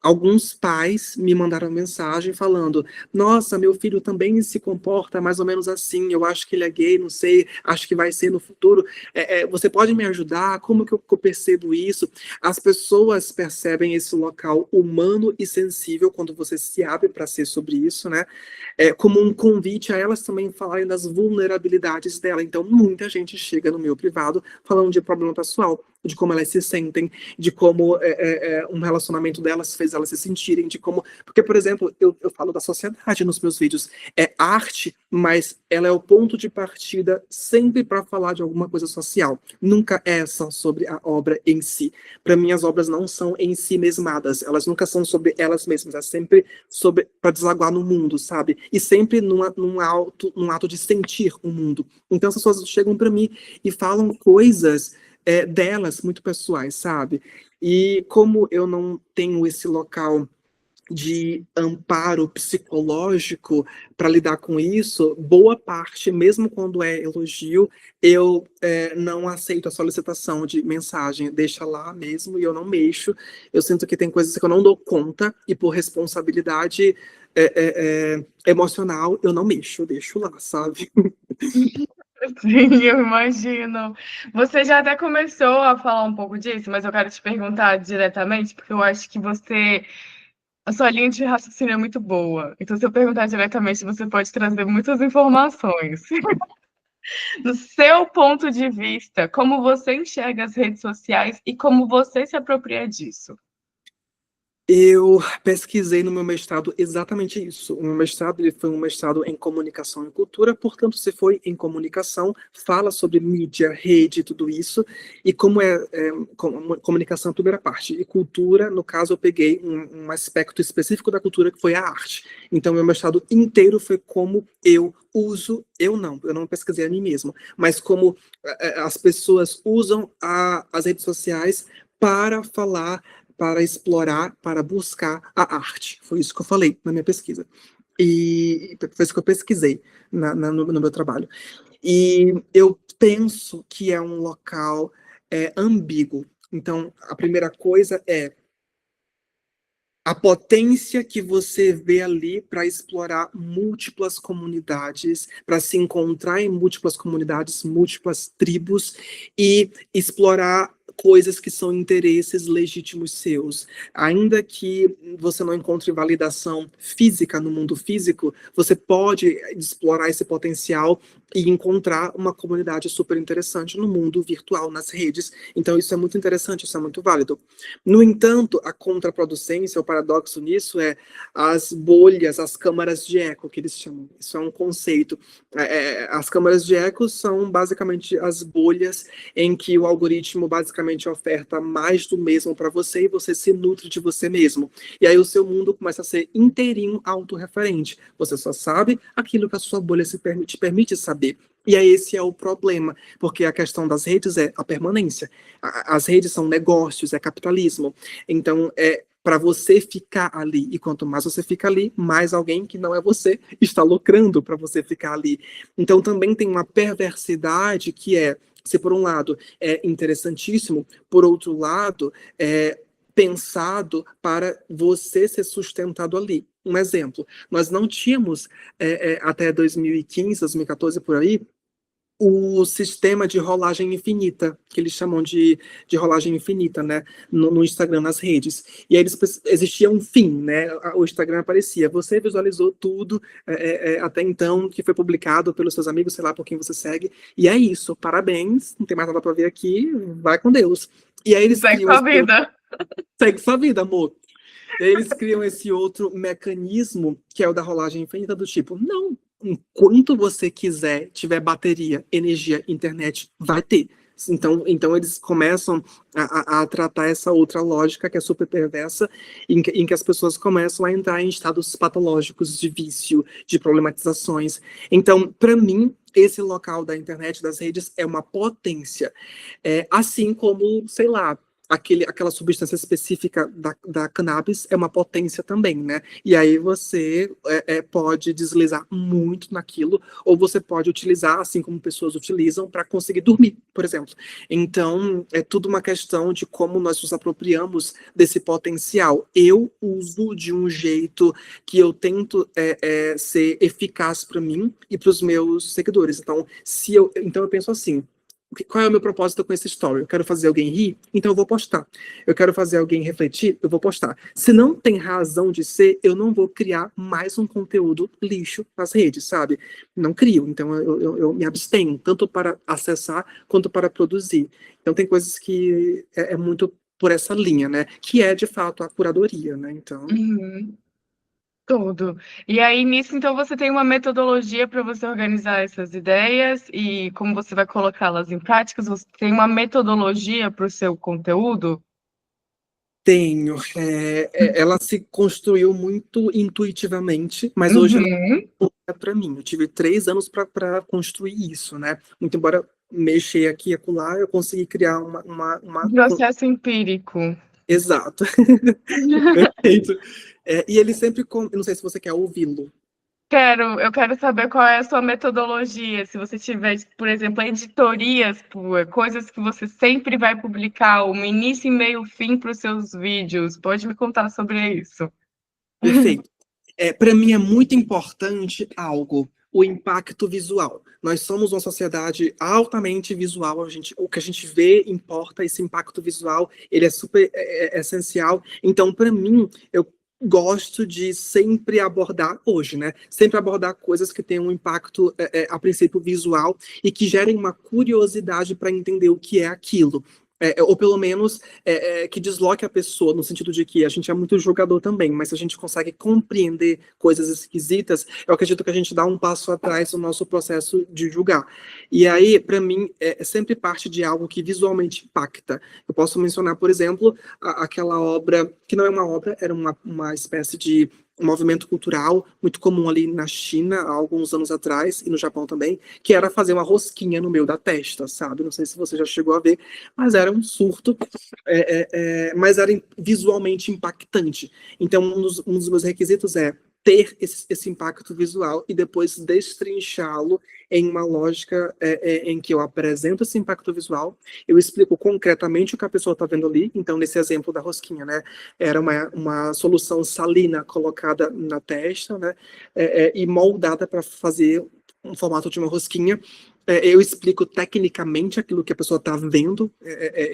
alguns pais me mandaram mensagem falando: nossa, meu filho também se comporta mais ou menos assim, eu acho que ele é gay, não sei, acho que vai ser no futuro. Você pode me ajudar? Como que eu percebo isso? As pessoas percebem esse local humano e sensível quando você se abre para ser sobre isso, né? Como um convite a elas também falarem das vulnerabilidades dela. Então, muita gente chega no meu privado falando de problema pessoal, de como elas se sentem, de como um relacionamento delas fez elas se sentirem, de como. Porque, por exemplo, eu falo da sociedade nos meus vídeos. É arte, mas ela é o ponto de partida sempre para falar de alguma coisa social. Nunca é só sobre a obra em si. Para mim, as obras não são em si mesmadas, elas nunca são sobre elas mesmas, é sempre sobre para desaguar no mundo, sabe? E sempre num ato de sentir o mundo. Então, as pessoas chegam para mim e falam coisas delas muito pessoais, sabe? E como eu não tenho esse local de amparo psicológico para lidar com isso, boa parte, mesmo quando é elogio, eu não aceito a solicitação de mensagem, deixa lá mesmo e eu não mexo. Eu sinto que tem coisas que eu não dou conta e por responsabilidade emocional eu não mexo, eu deixo lá, sabe? Sim, eu imagino. Você já até começou a falar um pouco disso, mas eu quero te perguntar diretamente, porque eu acho que a sua linha de raciocínio é muito boa. Então, se eu perguntar diretamente, você pode trazer muitas informações. No seu ponto de vista, como você enxerga as redes sociais e como você se apropria disso? Eu pesquisei no meu mestrado exatamente isso. O meu mestrado ele foi um mestrado em comunicação e cultura, portanto, se foi em comunicação, fala sobre mídia, rede, tudo isso, e como comunicação é a primeira parte, e cultura, no caso, eu peguei um aspecto específico da cultura, que foi a arte. Então, meu mestrado inteiro foi como eu uso, eu não pesquisei a mim mesmo, mas como as pessoas usam as redes sociais para falar, para explorar, para buscar a arte. Foi isso que eu falei na minha pesquisa. E foi isso que eu pesquisei no meu trabalho. E eu penso que é um local ambíguo. Então, a primeira coisa é a potência que você vê ali para explorar múltiplas comunidades, para se encontrar em múltiplas comunidades, múltiplas tribos e explorar coisas que são interesses legítimos seus. Ainda que você não encontre validação física no mundo físico, você pode explorar esse potencial e encontrar uma comunidade super interessante no mundo virtual, nas redes. Então isso é muito interessante, isso é muito válido. No entanto, a contraproducência, o paradoxo nisso é as bolhas, as câmaras de eco, que eles chamam. Isso é um conceito. As câmaras de eco são basicamente as bolhas em que o algoritmo basicamente oferta mais do mesmo para você e você se nutre de você mesmo. E aí o seu mundo começa a ser inteirinho autorreferente. Você só sabe aquilo que a sua bolha te permite saber. E aí esse é o problema, porque a questão das redes é a permanência. As redes são negócios, é capitalismo. Então, para você ficar ali. E quanto mais você fica ali, mais alguém que não é você está lucrando para você ficar ali. Então, também tem uma perversidade que se por um lado é interessantíssimo, por outro lado, é pensado para você ser sustentado ali. Um exemplo, nós não tínhamos até 2015, 2014, por aí, o sistema de rolagem infinita, que eles chamam de rolagem infinita, né, no Instagram, nas redes. E aí existia um fim, né, o Instagram aparecia, você visualizou tudo até então que foi publicado pelos seus amigos, sei lá, por quem você segue, e é isso, parabéns, não tem mais nada para ver aqui, vai com Deus. E aí eles Segue criam sua vida. segue sua vida, amor. E aí eles criam esse outro mecanismo, que é o da rolagem infinita, do tipo, não, enquanto você quiser, tiver bateria, energia, internet, vai ter. Então eles começam a tratar essa outra lógica que é super perversa, em que as pessoas começam a entrar em estados patológicos de vício, de problematizações. Então, para mim, esse local da internet, das redes, é uma potência. Assim como, sei lá, aquela substância específica da cannabis é uma potência também, né? E aí você pode deslizar muito naquilo, ou você pode utilizar, assim como pessoas utilizam, para conseguir dormir, por exemplo. Então, é tudo uma questão de como nós nos apropriamos desse potencial. Eu uso de um jeito que eu tento ser eficaz para mim e para os meus seguidores. Então eu penso assim, qual é o meu propósito com esse story? Eu quero fazer alguém rir, então eu vou postar. Eu quero fazer alguém refletir, eu vou postar. Se não tem razão de ser, eu não vou criar mais um conteúdo lixo nas redes, sabe? Não crio, então eu me abstenho, tanto para acessar quanto para produzir. Então tem coisas que é muito por essa linha, né? Que é, de fato, a curadoria, né? Então... Uhum. Tudo. E aí, nisso, então, você tem uma metodologia para você organizar essas ideias e como você vai colocá-las em práticas? Você tem uma metodologia para o seu conteúdo? Tenho. Ela se construiu muito intuitivamente, mas hoje não Uhum. é para mim. Eu tive 3 anos para construir isso, né? Muito embora mexer aqui e acolá, eu consegui criar Um processo empírico. Exato. Perfeito. E ele sempre... Eu não sei se você quer ouvi-lo. Eu quero saber qual é a sua metodologia. Se você tiver, por exemplo, editorias, coisas que você sempre vai publicar, um início, meio, fim para os seus vídeos. Pode me contar sobre isso? Perfeito. Para mim é muito importante algo, o impacto visual. Nós somos uma sociedade altamente visual, o que a gente vê importa, esse impacto visual, ele é super essencial. Então, para mim, eu gosto de sempre abordar, hoje, né? Sempre abordar coisas que tenham um impacto, a princípio, visual e que gerem uma curiosidade para entender o que é aquilo. Ou pelo menos que desloque a pessoa, no sentido de que a gente é muito julgador também, mas se a gente consegue compreender coisas esquisitas, eu acredito que a gente dá um passo atrás no nosso processo de julgar. E aí, para mim, é sempre parte de algo que visualmente impacta. Eu posso mencionar, por exemplo, aquela obra, que não é uma obra, era uma espécie de um movimento cultural muito comum ali na China, há alguns anos atrás, e no Japão também, que era fazer uma rosquinha no meio da testa, sabe? Não sei se você já chegou a ver, mas era um surto, mas era visualmente impactante. Então, um dos meus requisitos é ter esse impacto visual e depois destrinchá-lo em uma lógica em que eu apresento esse impacto visual, eu explico concretamente o que a pessoa está vendo ali. Então, nesse exemplo da rosquinha, né, era uma solução salina colocada na testa, né, e moldada para fazer um formato de uma rosquinha. Eu explico tecnicamente aquilo que a pessoa está vendo,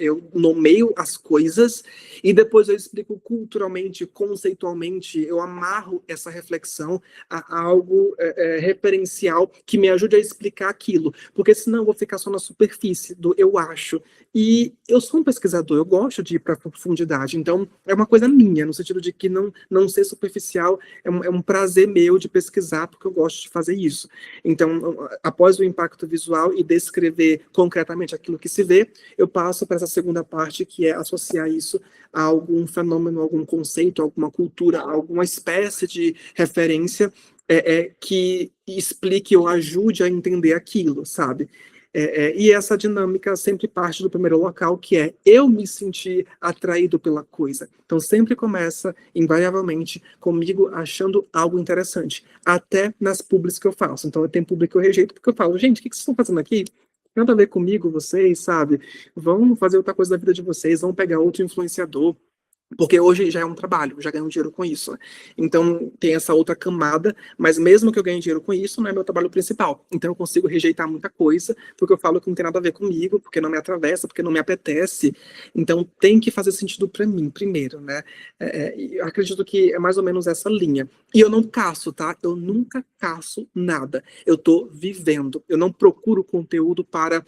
eu nomeio as coisas, e depois eu explico culturalmente, conceitualmente, eu amarro essa reflexão a algo referencial que me ajude a explicar aquilo, porque senão eu vou ficar só na superfície do eu acho. E eu sou um pesquisador, eu gosto de ir para a profundidade, então é uma coisa minha, no sentido de que não ser superficial é um prazer meu de pesquisar, porque eu gosto de fazer isso. Então, após o impacto visual e descrever concretamente aquilo que se vê, eu passo para essa segunda parte, que é associar isso a algum fenômeno, algum conceito, alguma cultura, alguma espécie de referência que explique ou ajude a entender aquilo, sabe? E essa dinâmica sempre parte do primeiro local, que é eu me sentir atraído pela coisa. Então, sempre começa, invariavelmente, comigo achando algo interessante, até nas publis que eu faço. Então, eu tenho publi que eu rejeito, porque eu falo, gente, o que vocês estão fazendo aqui? Nada a ver comigo, vocês, sabe? Vão fazer outra coisa da vida de vocês, vão pegar outro influenciador, porque hoje já é um trabalho, já ganho dinheiro com isso, né? Então tem essa outra camada, mas mesmo que eu ganhe dinheiro com isso, não é meu trabalho principal. Então eu consigo rejeitar muita coisa, porque eu falo que não tem nada a ver comigo, porque não me atravessa, porque não me apetece. Então tem que fazer sentido para mim primeiro, né? Eu acredito que é mais ou menos essa linha. E eu não caço, tá? Eu nunca caço nada. Eu tô vivendo. Eu não procuro conteúdo para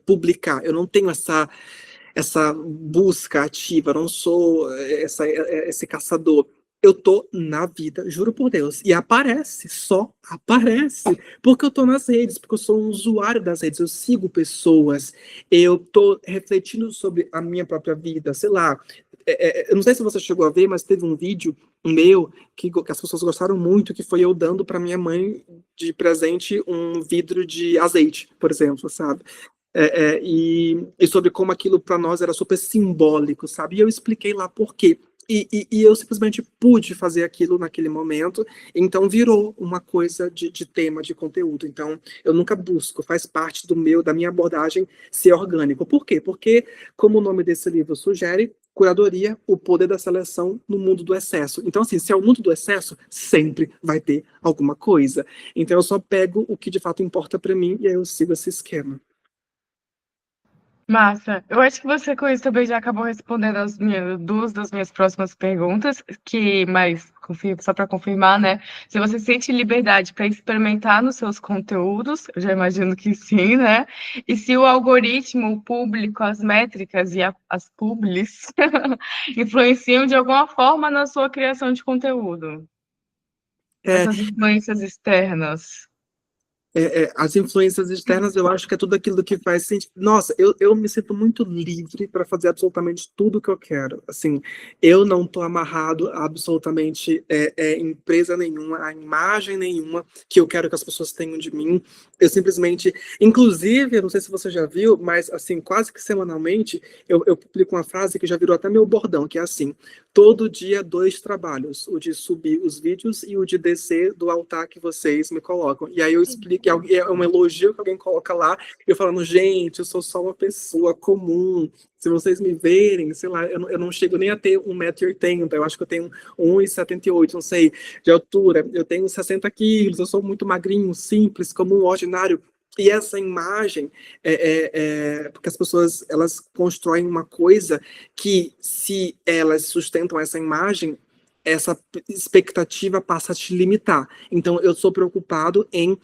publicar. Eu não tenho essa busca ativa, não sou esse caçador. Eu tô na vida, juro por Deus. E aparece, só aparece. Porque eu tô nas redes, porque eu sou um usuário das redes, eu sigo pessoas, eu tô refletindo sobre a minha própria vida, sei lá. Eu não sei se você chegou a ver, mas teve um vídeo meu que as pessoas gostaram muito, que foi eu dando para minha mãe de presente um vidro de azeite, por exemplo, sabe? E sobre como aquilo para nós era super simbólico, sabe? E eu expliquei lá por quê. E eu simplesmente pude fazer aquilo naquele momento, então virou uma coisa de tema, de conteúdo. Então, eu nunca busco, faz parte da minha abordagem ser orgânico. Por quê? Porque, como o nome desse livro sugere, curadoria, o poder da seleção no mundo do excesso. Então, assim, se é o mundo do excesso, sempre vai ter alguma coisa. Então, eu só pego o que de fato importa para mim e aí eu sigo esse esquema. Massa. Eu acho que você com isso também já acabou respondendo duas das minhas próximas perguntas, mas só para confirmar, né? Se você sente liberdade para experimentar nos seus conteúdos, eu já imagino que sim, né? E se o algoritmo, o público, as métricas e as publis influenciam de alguma forma na sua criação de conteúdo. É, Essas influências externas. as influências externas, eu acho que é tudo aquilo que faz sentido. Nossa, eu me sinto muito livre para fazer absolutamente tudo o que eu quero. Assim, eu não estou amarrado a absolutamente empresa nenhuma, a imagem nenhuma que eu quero que as pessoas tenham de mim. Eu simplesmente, inclusive, eu não sei se você já viu, mas assim, quase que semanalmente, eu publico uma frase que já virou até meu bordão, que é assim: todo dia 2 trabalhos, o de subir os vídeos e o de descer do altar que vocês me colocam. E aí eu explico, é um elogio que alguém coloca lá, eu falando, gente, eu sou só uma pessoa comum, se vocês me verem, sei lá, eu não chego nem a ter 1,80 m, eu acho que eu tenho 1,78 m, não sei, de altura, eu tenho 60 quilos, eu sou muito magrinho, simples, comum, ordinário. E essa imagem, porque as pessoas, elas constroem uma coisa que, se elas sustentam essa imagem, essa expectativa passa a te limitar. Então, eu sou preocupado em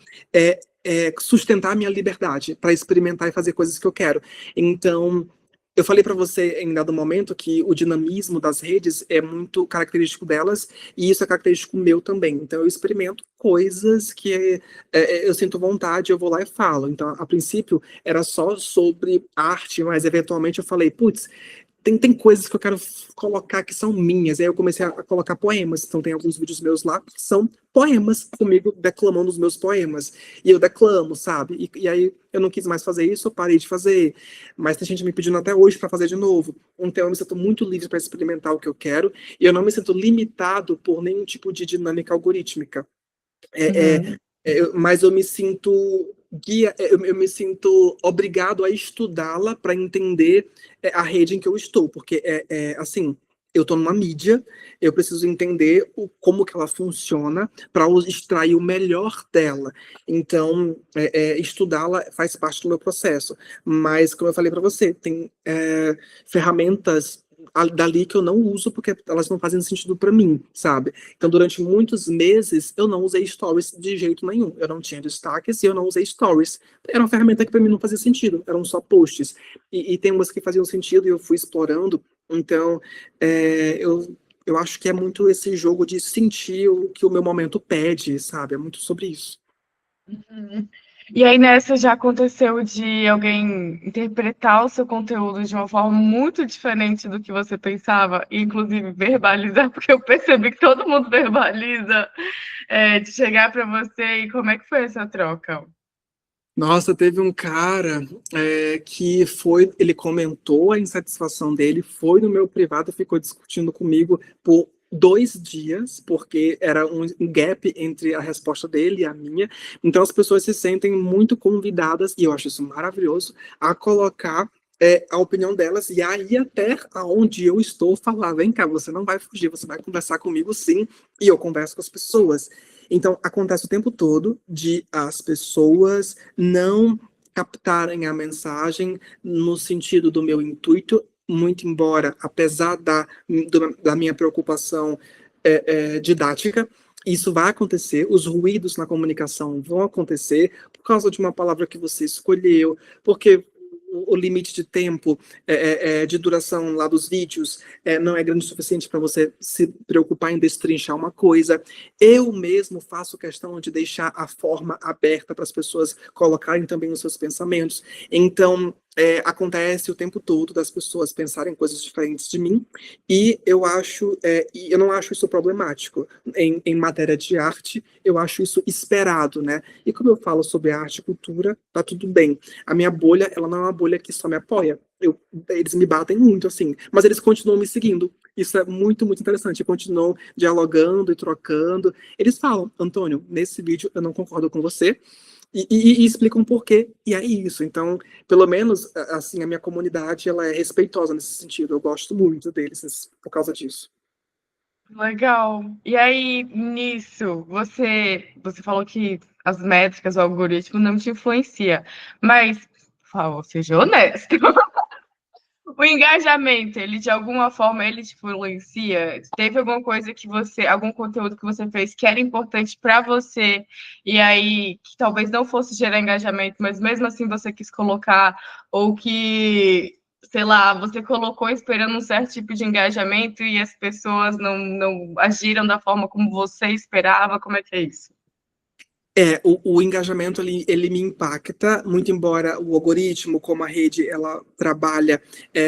sustentar a minha liberdade para experimentar e fazer coisas que eu quero. Então, eu falei para você em dado momento que o dinamismo das redes é muito característico delas e isso é característico meu também. Então eu experimento coisas que eu sinto vontade, eu vou lá e falo. Então, a princípio era só sobre arte, mas eventualmente eu falei, putz, tem coisas que eu quero colocar que são minhas. Aí eu comecei a colocar poemas. Então tem alguns vídeos meus lá que são poemas comigo declamando os meus poemas. E eu declamo, sabe? E aí eu não quis mais fazer isso, eu parei de fazer. Mas tem gente me pedindo até hoje para fazer de novo. Então eu me sinto muito livre para experimentar o que eu quero. E eu não me sinto limitado por nenhum tipo de dinâmica algorítmica. Uhum. Mas eu me sinto eu me sinto obrigado a estudá-la para entender a rede em que eu estou, porque assim, eu estou numa mídia, eu preciso entender como que ela funciona para extrair o melhor dela. Então, estudá-la faz parte do meu processo. Mas, como eu falei para você, tem ferramentas dali que eu não uso porque elas não fazem sentido para mim, sabe? Então, durante muitos meses, eu não usei stories de jeito nenhum. Eu não tinha destaques e eu não usei stories. Era uma ferramenta que para mim não fazia sentido, eram só posts. E tem umas que faziam sentido e eu fui explorando. Então, eu acho que é muito esse jogo de sentir o que o meu momento pede, sabe? É muito sobre isso. Uhum. E aí nessa já aconteceu de alguém interpretar o seu conteúdo de uma forma muito diferente do que você pensava, e inclusive verbalizar, porque eu percebi que todo mundo verbaliza, de chegar para você, e como é que foi essa troca? Nossa, teve um cara que ele comentou a insatisfação dele, foi no meu privado e ficou discutindo comigo por 2 dias, porque era um gap entre a resposta dele e a minha. Então as pessoas se sentem muito convidadas, e eu acho isso maravilhoso, a colocar a opinião delas e aí até aonde eu estou falar, vem cá, você não vai fugir, você vai conversar comigo sim, e eu converso com as pessoas. Então, acontece o tempo todo de as pessoas não captarem a mensagem no sentido do meu intuito, muito embora, apesar da minha preocupação didática, isso vai acontecer, os ruídos na comunicação vão acontecer por causa de uma palavra que você escolheu, porque o limite de tempo, de duração lá dos vídeos, não é grande o suficiente para você se preocupar em destrinchar uma coisa. Eu mesmo faço questão de deixar a forma aberta para as pessoas colocarem também os seus pensamentos. Então, acontece o tempo todo das pessoas pensarem coisas diferentes de mim, e eu não acho isso problemático. Em matéria de arte, eu acho isso esperado, né? E como eu falo sobre arte e cultura, tá tudo bem. A minha bolha, ela não é uma bolha que só me apoia. Eles me batem muito, assim, mas eles continuam me seguindo. Isso é muito, muito interessante. Continuam dialogando e trocando. Eles falam, Antônio, nesse vídeo eu não concordo com você, e explicam por quê, e é isso. Então, pelo menos, assim, a minha comunidade, ela é respeitosa nesse sentido. Eu gosto muito deles por causa disso. Legal. E aí, nisso, você falou que as métricas, o algoritmo não te influencia, mas, por favor, seja honesto. O engajamento, ele de alguma forma ele te influencia? Teve alguma coisa que algum conteúdo que você fez que era importante para você e aí que talvez não fosse gerar engajamento, mas mesmo assim você quis colocar ou que, sei lá, você colocou esperando um certo tipo de engajamento e as pessoas não agiram da forma como você esperava? Como é que é isso? O engajamento ele me impacta, muito embora o algoritmo, como a rede ela trabalha,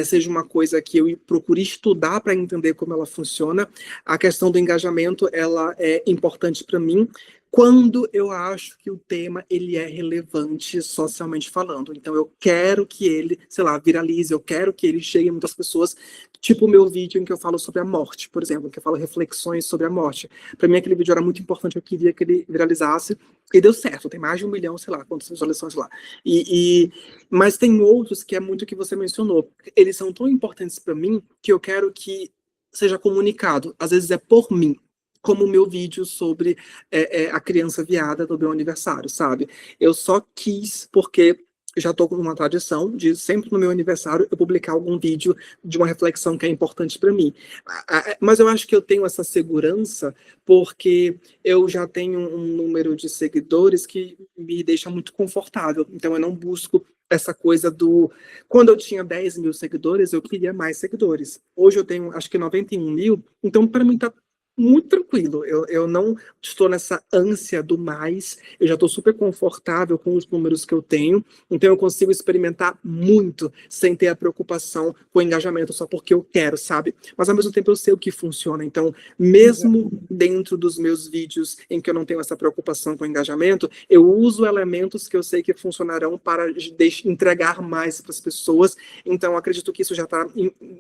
seja uma coisa que eu procure estudar para entender como ela funciona. A questão do engajamento ela é importante para mim quando eu acho que o tema ele é relevante socialmente falando. Então eu quero que ele, sei lá, viralize, eu quero que ele chegue a muitas pessoas, tipo o meu vídeo em que eu falo sobre a morte, por exemplo, que eu falo reflexões sobre a morte. Para mim aquele vídeo era muito importante, eu queria que ele viralizasse. E deu certo, tem mais de 1 milhão, sei lá, quantas visualizações lá. Mas tem outros que é muito o que você mencionou. Eles são tão importantes para mim que eu quero que seja comunicado. Às vezes é por mim, como o meu vídeo sobre a criança viada do meu aniversário, sabe? Eu só quis porque já estou com uma tradição de sempre no meu aniversário eu publicar algum vídeo de uma reflexão que é importante para mim. Mas eu acho que eu tenho essa segurança porque eu já tenho um número de seguidores que me deixa muito confortável. Então eu não busco essa coisa do... Quando eu tinha 10 mil seguidores, eu queria mais seguidores. Hoje eu tenho, acho que 91 mil, então para mim tá muito tranquilo. Eu não estou nessa ânsia do mais, eu já estou super confortável com os números que eu tenho, então eu consigo experimentar muito sem ter a preocupação com o engajamento só porque eu quero, sabe? Mas ao mesmo tempo eu sei o que funciona, então mesmo dentro dos meus vídeos em que eu não tenho essa preocupação com o engajamento, eu uso elementos que eu sei que funcionarão para entregar mais para as pessoas, então acredito que isso já está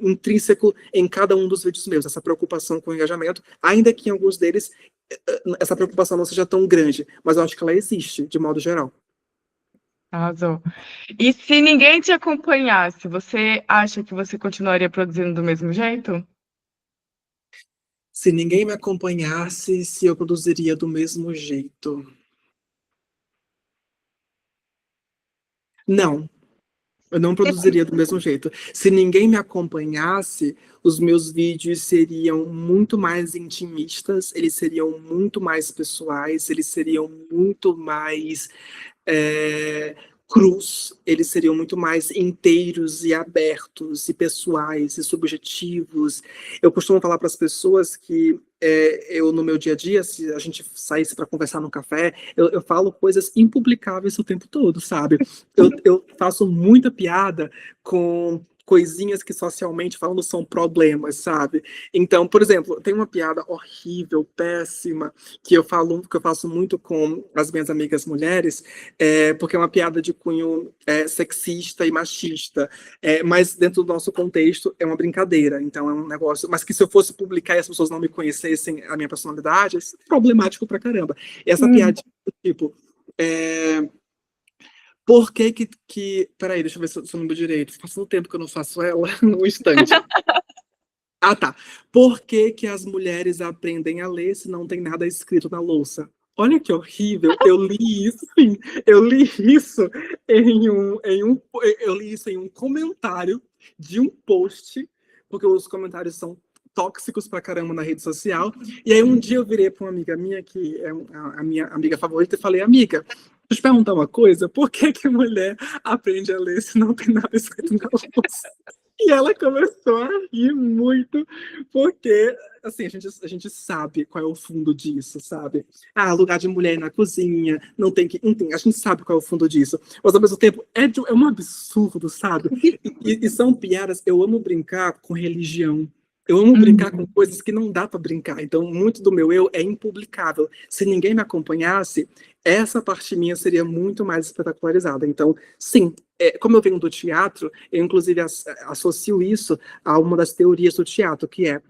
intrínseco em cada um dos vídeos meus, essa preocupação com o engajamento, ainda que em alguns deles essa preocupação não seja tão grande, mas eu acho que ela existe, de modo geral. Arrasou. E se ninguém te acompanhasse, você acha que você continuaria produzindo do mesmo jeito? Se ninguém me acompanhasse, se eu produziria do mesmo jeito? Não, eu não produziria do mesmo jeito. Se ninguém me acompanhasse, os meus vídeos seriam muito mais intimistas, eles seriam muito mais pessoais, eles seriam muito mais é, crus, eles seriam muito mais inteiros e abertos e pessoais e subjetivos. Eu costumo falar para as pessoas que eu, no meu dia a dia, se a gente saísse para conversar no café, eu falo coisas impublicáveis o tempo todo, sabe? Eu faço muita piada com coisinhas que socialmente falando são problemas, sabe? Então, por exemplo, tem uma piada horrível, péssima, que eu faço muito com as minhas amigas mulheres, porque é uma piada de cunho sexista e machista, mas dentro do nosso contexto é uma brincadeira, então é um negócio, mas que se eu fosse publicar e as pessoas não me conhecessem a minha personalidade, é problemático pra caramba. E essa piada, tipo, por que que... Peraí, deixa eu ver se eu lembro direito. Faz um tempo que eu não faço ela, no instante. Ah, tá. Por que que as mulheres aprendem a ler se não tem nada escrito na louça? Olha que horrível. Eu li isso, sim. Eu li isso eu li isso em um comentário de um post, porque os comentários são tóxicos pra caramba na rede social. E aí um dia eu virei pra uma amiga minha, que é a minha amiga favorita, e falei, amiga, deixa eu te perguntar uma coisa, por que que mulher aprende a ler se não tem nada escrito na louça? E ela começou a rir muito, porque, assim, a gente sabe qual é o fundo disso, sabe? Ah, lugar de mulher na cozinha, não tem que... Enfim, a gente sabe qual é o fundo disso. Mas, ao mesmo tempo, é um absurdo, sabe? E são piadas... Eu amo brincar com religião. Eu amo brincar com coisas que não dá para brincar. Então, muito do meu eu é impublicável. Se ninguém me acompanhasse, essa parte minha seria muito mais espetacularizada. Então, sim, como eu venho do teatro, eu inclusive associo isso a uma das teorias do teatro, que é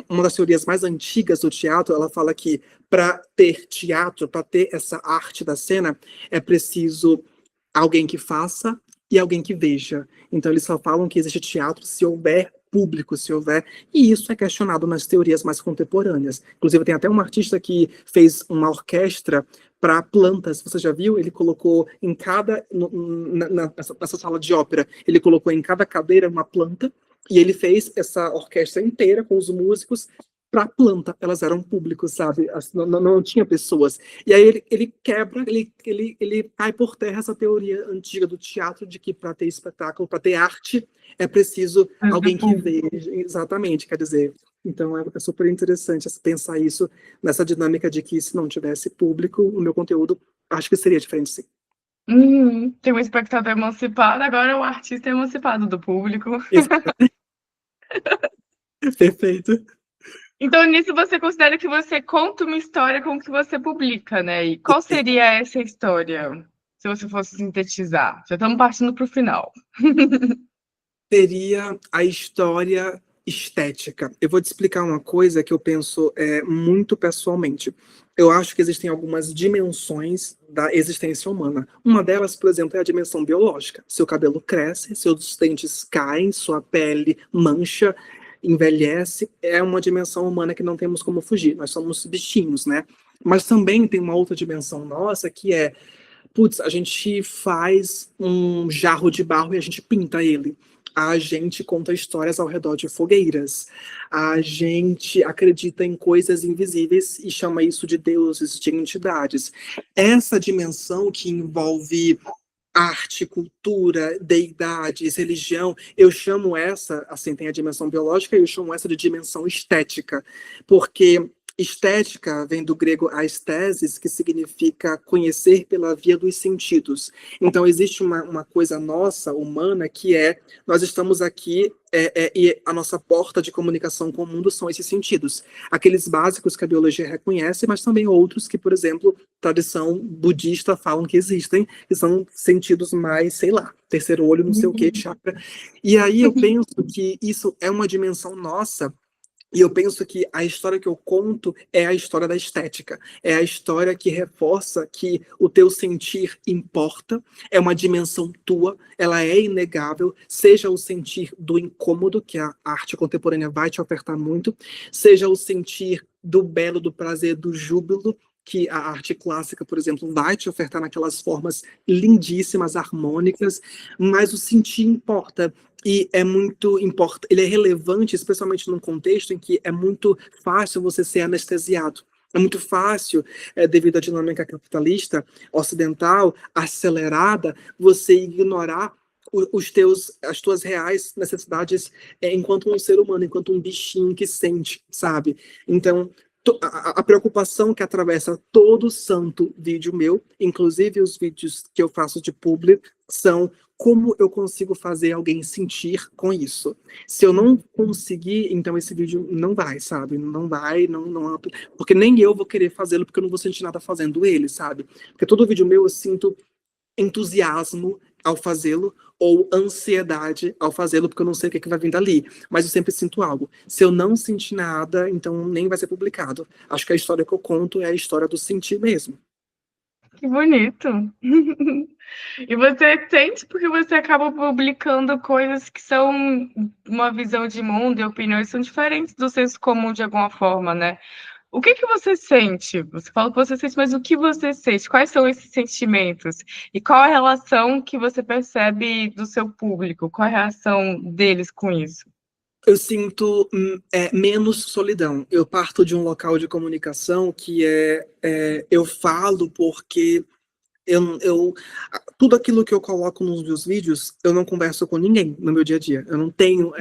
uma das teorias mais antigas do teatro. Ela fala que para ter teatro, para ter essa arte da cena, é preciso alguém que faça e alguém que veja. Então eles só falam que existe teatro se houver público, se houver, e isso é questionado nas teorias mais contemporâneas. Inclusive tem até um artista que fez uma orquestra para plantas. Você já viu? Ele colocou em cada nessa sala de ópera, ele colocou em cada cadeira uma planta, e ele fez essa orquestra inteira com os músicos para planta. Elas eram públicos, sabe? Não tinha pessoas. E aí ele quebra, ele cai por terra essa teoria antiga do teatro de que para ter espetáculo, para ter arte, é preciso alguém que veja. Exatamente, quer dizer. Então é super interessante pensar isso nessa dinâmica de que se não tivesse público, o meu conteúdo acho que seria diferente, sim. Tem um espectador emancipado, agora o artista é emancipado do público. Perfeito. Então, nisso você considera que você conta uma história com o que você publica, né? E qual seria essa história, se você fosse sintetizar? Já estamos partindo para o final. Seria a história estética. Eu vou te explicar uma coisa que eu penso muito pessoalmente. Eu acho que existem algumas dimensões da existência humana. Uma delas, por exemplo, é a dimensão biológica. Seu cabelo cresce, seus dentes caem, sua pele mancha, envelhece. É uma dimensão humana que não temos como fugir. Nós somos bichinhos, né? Mas também tem uma outra dimensão nossa que é, putz, a gente faz um jarro de barro e a gente pinta ele. A gente conta histórias ao redor de fogueiras. A gente acredita em coisas invisíveis e chama isso de deuses, de entidades. Essa dimensão que envolve arte, cultura, deidades, religião, eu chamo essa, assim, tem a dimensão biológica, eu chamo essa de dimensão estética, porque estética vem do grego aesthesis, que significa conhecer pela via dos sentidos. Então, existe uma coisa nossa, humana, que nós estamos aqui, e a nossa porta de comunicação com o mundo são esses sentidos. Aqueles básicos que a biologia reconhece, mas também outros que, por exemplo, tradição budista falam que existem, que são sentidos mais, sei lá, terceiro olho, não sei o que, chakra. E aí eu penso que isso é uma dimensão nossa, e eu penso que a história que eu conto é a história da estética, é a história que reforça que o teu sentir importa, é uma dimensão tua, ela é inegável, seja o sentir do incômodo, que a arte contemporânea vai te ofertar muito, seja o sentir do belo, do prazer, do júbilo, que a arte clássica, por exemplo, vai te ofertar naquelas formas lindíssimas, harmônicas, mas o sentir importa. E é muito importante, ele é relevante, especialmente num contexto em que é muito fácil você ser anestesiado. É muito fácil, devido à dinâmica capitalista ocidental, acelerada, você ignorar as tuas reais necessidades enquanto um ser humano, enquanto um bichinho que sente, sabe? Então, a preocupação que atravessa todo santo vídeo meu, inclusive os vídeos que eu faço de publi, são como eu consigo fazer alguém sentir com isso. Se eu não conseguir, então esse vídeo não vai, sabe? Não vai, não, porque nem eu vou querer fazê-lo, porque eu não vou sentir nada fazendo ele, sabe? Porque todo vídeo meu eu sinto entusiasmo ao fazê-lo ou ansiedade ao fazê-lo, porque eu não sei o que vai vir dali, mas eu sempre sinto algo. Se eu não sentir nada, então nem vai ser publicado. Acho que a história que eu conto é a história do sentir mesmo. Que bonito. E você sente porque você acaba publicando coisas que são uma visão de mundo e opiniões são diferentes do senso comum de alguma forma, né? O que que você sente? Você fala que você sente, mas o que você sente? Quais são esses sentimentos? E qual a relação que você percebe do seu público? Qual a reação deles com isso? Eu sinto menos solidão. Eu parto de um local de comunicação que eu falo porque tudo aquilo que eu coloco nos meus vídeos, eu não converso com ninguém no meu dia a dia. Eu não tenho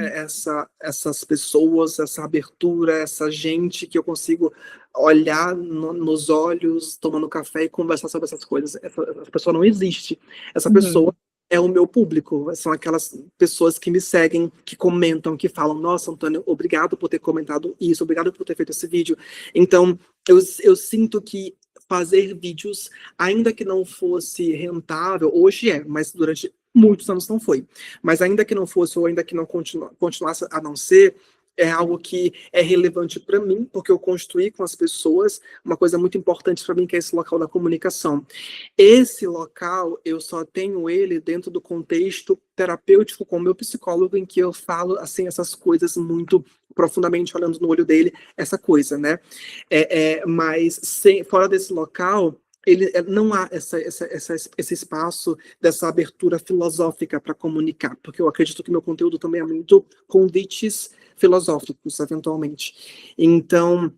essas pessoas, essa abertura, essa gente que eu consigo olhar nos olhos, tomando café e conversar sobre essas coisas. Essa pessoa não existe. Essa Uhum. pessoa é o meu público. São aquelas pessoas que me seguem, que comentam, que falam: nossa, Antônio, obrigado por ter comentado isso, obrigado por ter feito esse vídeo. Então, eu sinto que fazer vídeos, ainda que não fosse rentável, hoje mas durante muitos anos não foi. Mas ainda que não fosse, ou ainda que não continuasse a não ser, é algo que é relevante para mim, porque eu construí com as pessoas uma coisa muito importante para mim, que é esse local da comunicação. Esse local, eu só tenho ele dentro do contexto terapêutico com o meu psicólogo, em que eu falo, assim, essas coisas muito profundamente, olhando no olho dele, essa coisa, né? Mas fora desse local, não há esse espaço dessa abertura filosófica para comunicar, porque eu acredito que meu conteúdo também é muito convites filosóficos, eventualmente. Então,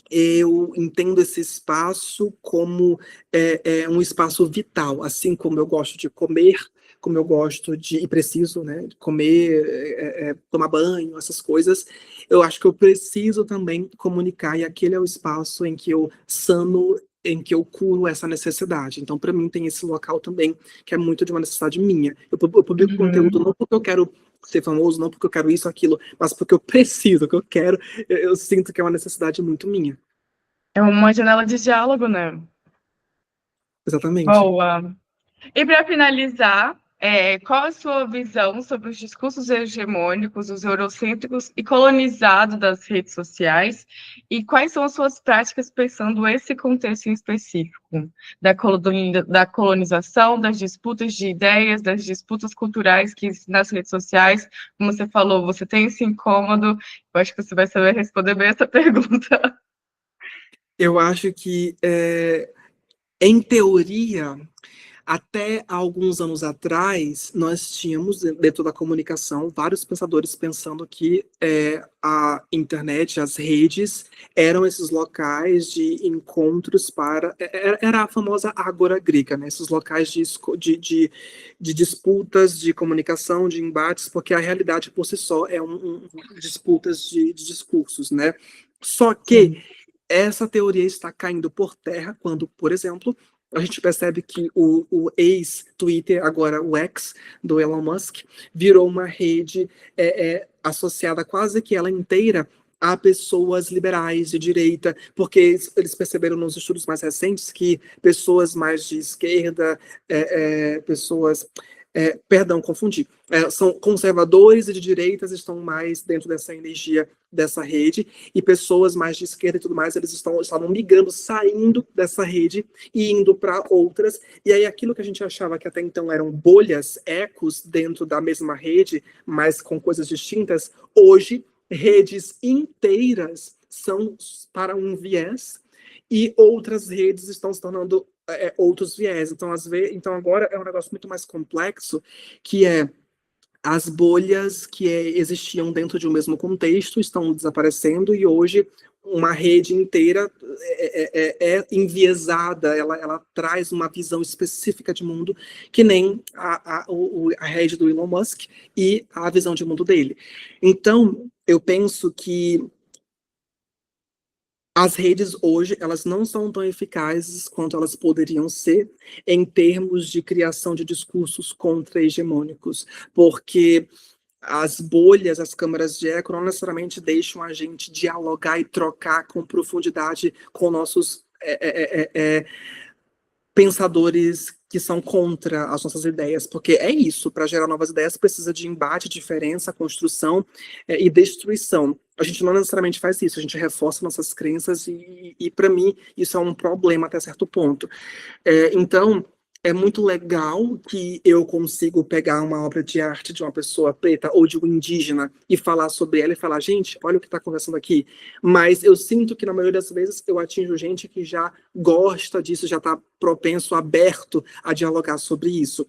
eu entendo esse espaço como um espaço vital, assim como eu gosto de comer, como eu gosto e preciso, né, de comer, tomar banho, essas coisas, eu acho que eu preciso também comunicar, e aquele é o espaço em que eu sano, em que eu curo essa necessidade. Então, para mim, tem esse local também, que é muito de uma necessidade minha. Eu publico conteúdo Uhum. não porque eu quero ser famoso, não porque eu quero isso, aquilo, mas porque eu preciso, que eu quero, eu sinto que é uma necessidade muito minha. É uma janela de diálogo, né? Exatamente. Boa. E para finalizar, qual a sua visão sobre os discursos hegemônicos, os eurocêntricos e colonizados das redes sociais? E quais são as suas práticas pensando esse contexto em específico? Da colonização, das disputas de ideias, das disputas culturais que nas redes sociais, como você falou, você tem esse incômodo. Eu acho que você vai saber responder bem essa pergunta. Eu acho que, em teoria, Até alguns anos atrás, nós tínhamos, dentro da comunicação, vários pensadores pensando que a internet, as redes, eram esses locais de encontros para... Era a famosa Ágora grega, né? Esses locais de disputas, de comunicação, de embates, porque a realidade por si só é disputas de discursos, né? Só que Sim. essa teoria está caindo por terra quando, por exemplo, a gente percebe que o ex-Twitter, agora o X, do Elon Musk, virou uma rede associada quase que ela inteira a pessoas liberais de direita, porque eles perceberam nos estudos mais recentes que pessoas mais de esquerda, perdão, confundi, são conservadores e de direitas estão mais dentro dessa energia dessa rede, e pessoas mais de esquerda e tudo mais, eles estavam migrando, saindo dessa rede e indo para outras, e aí aquilo que a gente achava que até então eram bolhas, ecos dentro da mesma rede, mas com coisas distintas, hoje redes inteiras são para um viés e outras redes estão se tornando outros viés. Então agora é um negócio muito mais complexo, que as bolhas que existiam dentro de um mesmo contexto estão desaparecendo e hoje uma rede inteira é enviesada, ela traz uma visão específica de mundo que nem a rede do Elon Musk e a visão de mundo dele. Então, eu penso que as redes hoje, elas não são tão eficazes quanto elas poderiam ser em termos de criação de discursos contra-hegemônicos, porque as bolhas, as câmaras de eco não necessariamente deixam a gente dialogar e trocar com profundidade com nossos pensadores que são contra as nossas ideias, porque é isso, para gerar novas ideias precisa de embate, diferença, construção e destruição. A gente não necessariamente faz isso, a gente reforça nossas crenças e para mim, isso é um problema até certo ponto. Então, é muito legal que eu consigo pegar uma obra de arte de uma pessoa preta ou de um indígena e falar sobre ela e falar, gente, olha o que está conversando aqui. Mas eu sinto que na maioria das vezes eu atinjo gente que já gosta disso, já está propenso, aberto a dialogar sobre isso.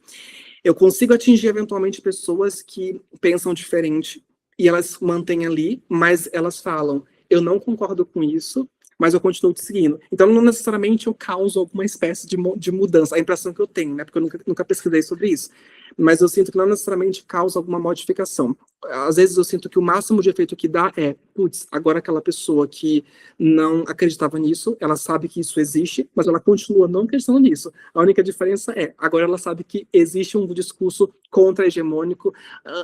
Eu consigo atingir eventualmente pessoas que pensam diferente e elas mantêm ali, mas elas falam, eu não concordo com isso, mas eu continuo te seguindo. Então, não necessariamente eu causo alguma espécie de mudança, a impressão que eu tenho, né? Porque eu nunca pesquisei sobre isso. Mas eu sinto que não necessariamente causa alguma modificação. Às vezes eu sinto que o máximo de efeito que dá é, putz, agora aquela pessoa que não acreditava nisso, ela sabe que isso existe, mas ela continua não acreditando nisso. A única diferença é, agora ela sabe que existe um discurso contra-hegemônico,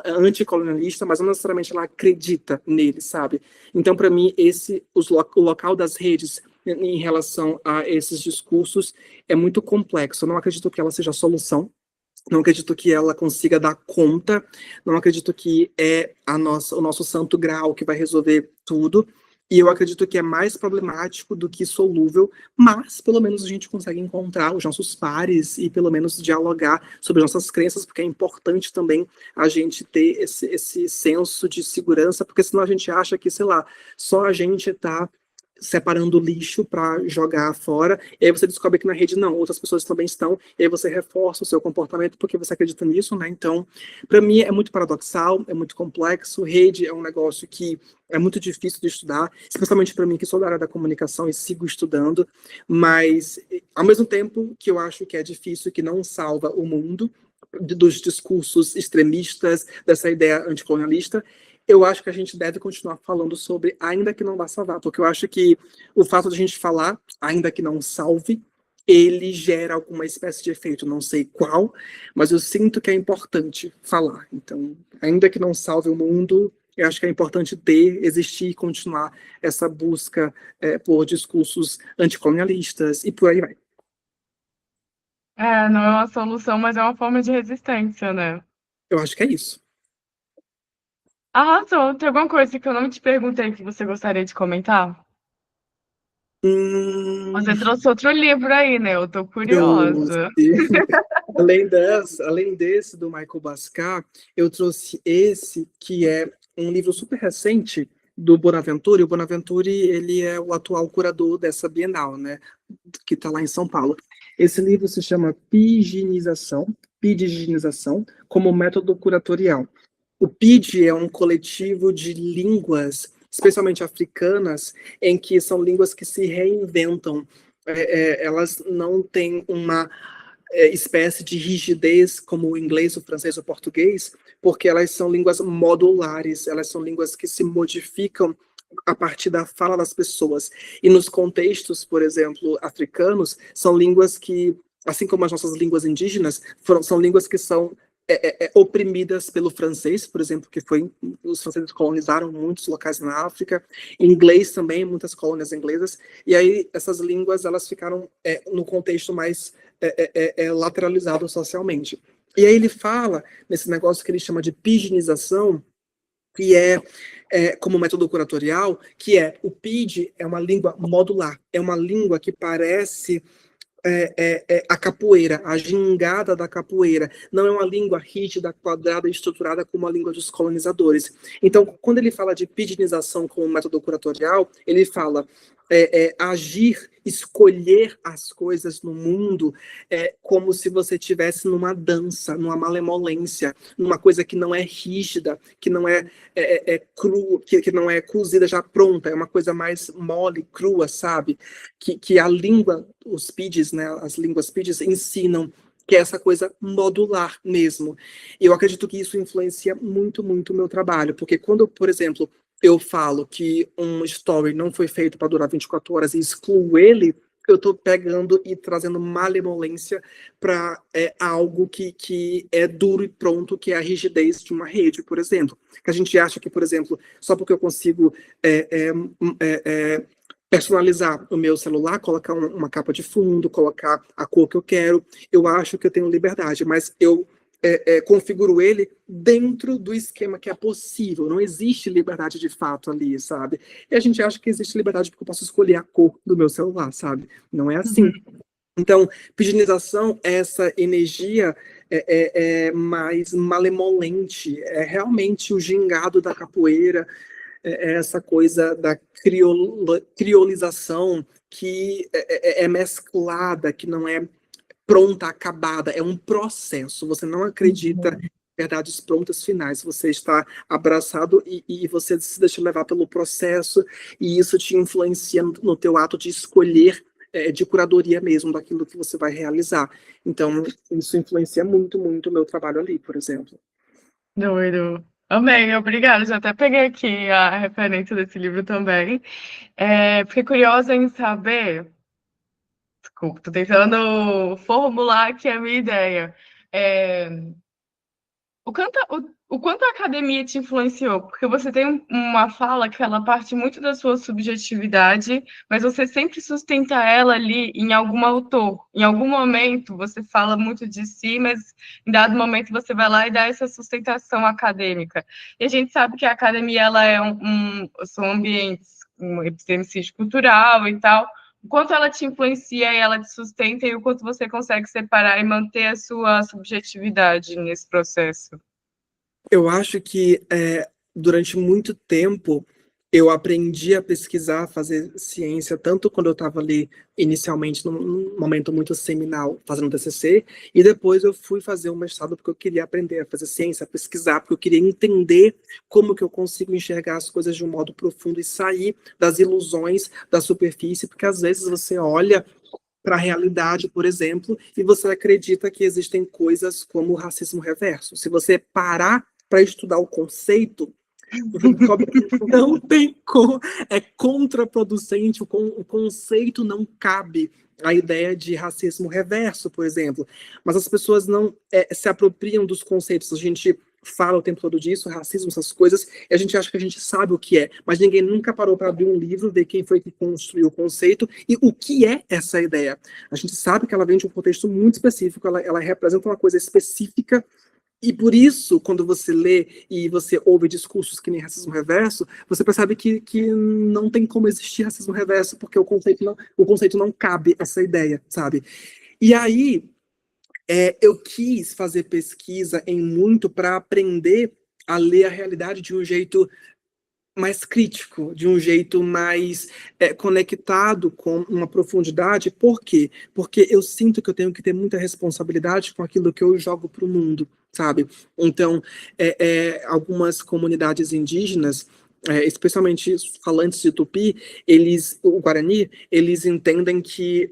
anticolonialista, mas não necessariamente ela acredita nele, sabe? Então, para mim, o local das redes em relação a esses discursos é muito complexo. Eu não acredito que ela seja a solução, não acredito que ela consiga dar conta, não acredito que o nosso santo grau que vai resolver tudo, e eu acredito que é mais problemático do que solúvel, mas pelo menos a gente consegue encontrar os nossos pares e pelo menos dialogar sobre as nossas crenças, porque é importante também a gente ter esse senso de segurança, porque senão a gente acha que, sei lá, só a gente está separando lixo para jogar fora, e aí você descobre que na rede não, outras pessoas também estão, e aí você reforça o seu comportamento porque você acredita nisso, né? Então, para mim é muito paradoxal, é muito complexo, rede é um negócio que é muito difícil de estudar, especialmente para mim que sou da área da comunicação e sigo estudando, mas ao mesmo tempo que eu acho que é difícil, que não salva o mundo dos discursos extremistas, dessa ideia anticolonialista, eu acho que a gente deve continuar falando sobre, ainda que não vá salvar, porque eu acho que o fato de a gente falar, ainda que não salve, ele gera alguma espécie de efeito, não sei qual, mas eu sinto que é importante falar. Então, ainda que não salve o mundo, eu acho que é importante existir e continuar essa busca por discursos anticolonialistas e por aí vai. Não é uma solução, mas é uma forma de resistência, né? Eu acho que é isso. Arrasou. Tem alguma coisa que eu não te perguntei que você gostaria de comentar? Hum, Você trouxe outro livro aí, né? Eu tô Trouxe. curiosa. Além desse do Michael Bascar, eu trouxe esse que é um livro super recente do Bonaventure. O Bonaventure, ele é o atual curador dessa Bienal, né, que está lá em São Paulo. Esse livro se chama Pidiginização como método curatorial. O PID é um coletivo de línguas, especialmente africanas, em que são línguas que se reinventam. Elas não têm uma espécie de rigidez como o inglês, o francês, o português, porque elas são línguas modulares, elas são línguas que se modificam a partir da fala das pessoas. E nos contextos, por exemplo, africanos, são línguas que, assim como as nossas línguas indígenas, são línguas que são oprimidas pelo francês, por exemplo, que foi os franceses colonizaram muitos locais na África, inglês também, muitas colônias inglesas, e aí essas línguas elas ficaram no contexto mais lateralizado socialmente. E aí ele fala nesse negócio que ele chama de pidginização, que como método curatorial, que o PID é uma língua modular, é uma língua que parece a capoeira, a gingada da capoeira. Não é uma língua rígida, quadrada e estruturada como a língua dos colonizadores. Então, quando ele fala de pidginização como método curatorial, ele fala agir, escolher as coisas no mundo como se você estivesse numa dança, numa malemolência, numa coisa que não é rígida, que não crua, que não é cozida já pronta, é uma coisa mais mole, crua, sabe? Que a língua, os PIDs, né, as línguas PIDs ensinam que é essa coisa modular mesmo. E eu acredito que isso influencia muito, muito o meu trabalho, porque quando, por exemplo, eu falo que um story não foi feito para durar 24 horas e excluo ele, eu estou pegando e trazendo malemolência para algo que é duro e pronto, que é a rigidez de uma rede, por exemplo. Que a gente acha que, por exemplo, só porque eu consigo personalizar o meu celular, colocar uma capa de fundo, colocar a cor que eu quero, eu acho que eu tenho liberdade, mas eu configuro ele dentro do esquema que é possível. Não existe liberdade de fato ali, sabe? E a gente acha que existe liberdade porque eu posso escolher a cor do meu celular, sabe? Não é assim. Então, pidginização é essa energia mais malemolente, é realmente o gingado da capoeira, essa coisa da criolização que é mesclada, que não é pronta, acabada, é um processo. Você não acredita em verdades prontas finais, você está abraçado e você se deixa levar pelo processo, e isso te influencia no teu ato de escolher, de curadoria mesmo, daquilo que você vai realizar. Então, isso influencia muito, muito o meu trabalho ali, por exemplo. Doido. Amei, obrigada. Já até peguei aqui a referência desse livro também. Fiquei curiosa em saber. Desculpa, tô tentando formular aqui a minha ideia. É, o quanto a academia te influenciou? Porque você tem uma fala que ela parte muito da sua subjetividade, mas você sempre sustenta ela ali em algum autor. Em algum momento você fala muito de si, mas em dado momento você vai lá e dá essa sustentação acadêmica. E a gente sabe que a academia ela são ambientes com epistemicídio cultural e tal. O quanto ela te influencia e ela te sustenta e o quanto você consegue separar e manter a sua subjetividade nesse processo. Eu acho que durante muito tempo eu aprendi a pesquisar, a fazer ciência, tanto quando eu estava ali inicialmente num momento muito seminal, fazendo TCC, e depois eu fui fazer um mestrado porque eu queria aprender a fazer ciência, a pesquisar, porque eu queria entender como que eu consigo enxergar as coisas de um modo profundo e sair das ilusões da superfície, porque às vezes você olha para a realidade, por exemplo, e você acredita que existem coisas como o racismo reverso. Se você parar para estudar o conceito, você descobre que não tem como, é contraproducente, o conceito não cabe a ideia de racismo reverso, por exemplo. Mas as pessoas não se apropriam dos conceitos. A gente fala o tempo todo disso, racismo, essas coisas, e a gente acha que a gente sabe o que é, mas ninguém nunca parou para abrir um livro, ver quem foi que construiu o conceito e o que é essa ideia. A gente sabe que ela vem de um contexto muito específico, ela representa uma coisa específica. E por isso, quando você lê e você ouve discursos que nem racismo reverso, você percebe que não tem como existir racismo reverso, porque o conceito não cabe essa ideia, sabe? E aí, eu quis fazer pesquisa em muito para aprender a ler a realidade de um jeito mais crítico, de um jeito mais conectado com uma profundidade. Por quê? Porque eu sinto que eu tenho que ter muita responsabilidade com aquilo que eu jogo para o mundo, sabe? Então, algumas comunidades indígenas, especialmente falantes de Tupi, o Guarani, eles entendem que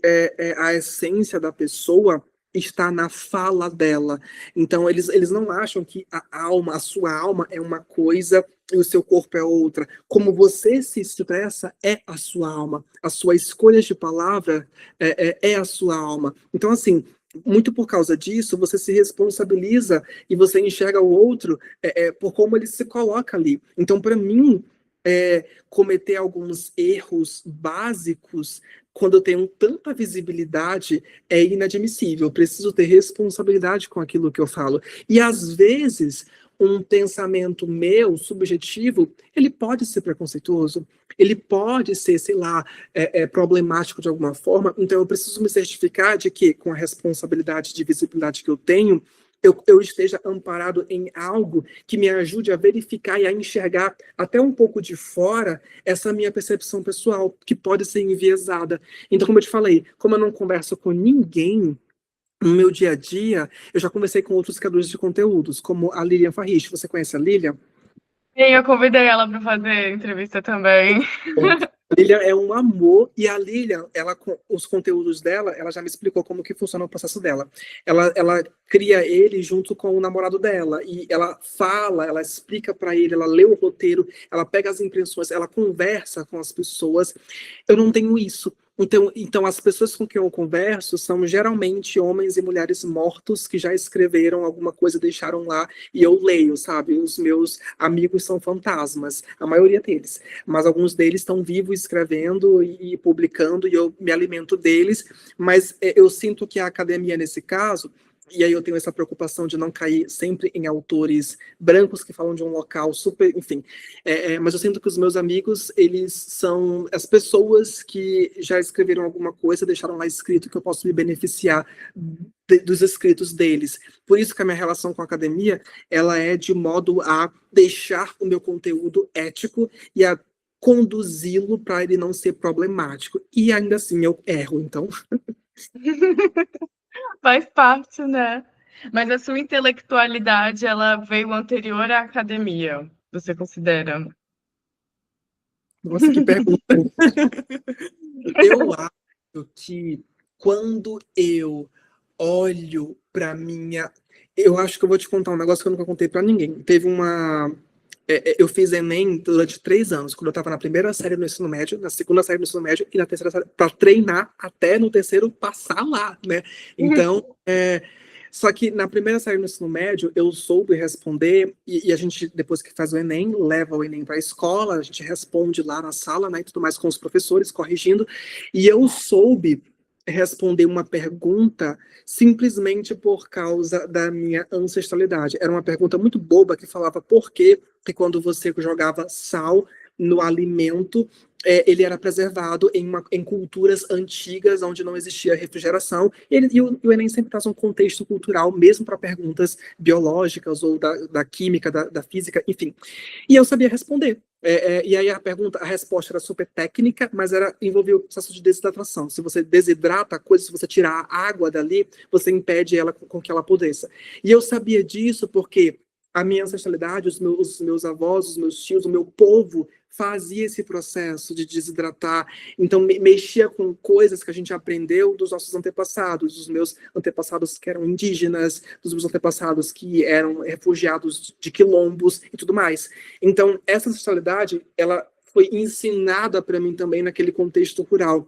a essência da pessoa está na fala dela. Então, eles não acham que a sua alma é uma coisa e o seu corpo é outra. Como você se expressa é a sua alma. A sua escolha de palavra é a sua alma. Então, assim, muito por causa disso, você se responsabiliza e você enxerga o outro por como ele se coloca ali. Então, para mim, cometer alguns erros básicos quando eu tenho tanta visibilidade é inadmissível. Eu preciso ter responsabilidade com aquilo que eu falo. E às vezes um pensamento meu, subjetivo, ele pode ser preconceituoso, ele pode ser, sei lá, problemático de alguma forma. Então eu preciso me certificar de que, com a responsabilidade de visibilidade que eu tenho, eu esteja amparado em algo que me ajude a verificar e a enxergar até um pouco de fora essa minha percepção pessoal, que pode ser enviesada. Então, como eu te falei, como eu não converso com ninguém no meu dia a dia, eu já conversei com outros criadores de conteúdos, como a Lilian Farrich. Você conhece a Lilian? E eu convidei ela para fazer entrevista também. A Lilian é um amor, e a Lilian, os conteúdos dela, ela já me explicou como que funciona o processo dela. Ela cria ele junto com o namorado dela, e ela fala, ela explica para ele, ela lê o roteiro, ela pega as impressões, ela conversa com as pessoas. Eu não tenho isso. Então, as pessoas com quem eu converso são geralmente homens e mulheres mortos que já escreveram alguma coisa, deixaram lá, e eu leio, sabe? Os meus amigos são fantasmas, a maioria deles. Mas alguns deles estão vivos escrevendo e publicando, e eu me alimento deles. Mas eu sinto que a academia, nesse caso, e aí eu tenho essa preocupação de não cair sempre em autores brancos que falam de um local super, enfim. Mas eu sinto que os meus amigos, eles são as pessoas que já escreveram alguma coisa, deixaram lá escrito que eu posso me beneficiar dos escritos deles. Por isso que a minha relação com a academia, ela é de modo a deixar o meu conteúdo ético e a conduzi-lo para ele não ser problemático. E ainda assim eu erro, então... Faz parte, né? Mas a sua intelectualidade, ela veio anterior à academia, você considera? Nossa, que pergunta. Eu acho que quando eu olho para minha... Eu acho que eu vou te contar um negócio que eu nunca contei para ninguém. Teve uma... eu fiz Enem durante 3 anos, quando eu estava na primeira série do ensino médio, na segunda série do ensino médio e na terceira série, para treinar até no terceiro passar lá, né? Então, só que na primeira série do ensino médio, eu soube responder, e a gente, depois que faz o Enem, leva o Enem para a escola, a gente responde lá na sala, né, e tudo mais com os professores, corrigindo, e eu soube responder uma pergunta simplesmente por causa da minha ancestralidade. Era uma pergunta muito boba que falava por que quando você jogava sal no alimento, ele era preservado em culturas antigas onde não existia refrigeração. E o Enem sempre traz um contexto cultural, mesmo para perguntas biológicas ou da química, da física, enfim. E eu sabia responder. E aí a resposta era super técnica, mas envolvia o processo de desidratação. Se você desidrata a coisa, se você tirar a água dali, você impede ela com que ela apodreça. E eu sabia disso porque a minha ancestralidade, os meus avós, os meus tios, o meu povo fazia esse processo de desidratar, então mexia com coisas que a gente aprendeu dos nossos antepassados, dos meus antepassados que eram indígenas, dos meus antepassados que eram refugiados de quilombos e tudo mais. Então, essa ancestralidade, ela foi ensinada para mim também naquele contexto rural.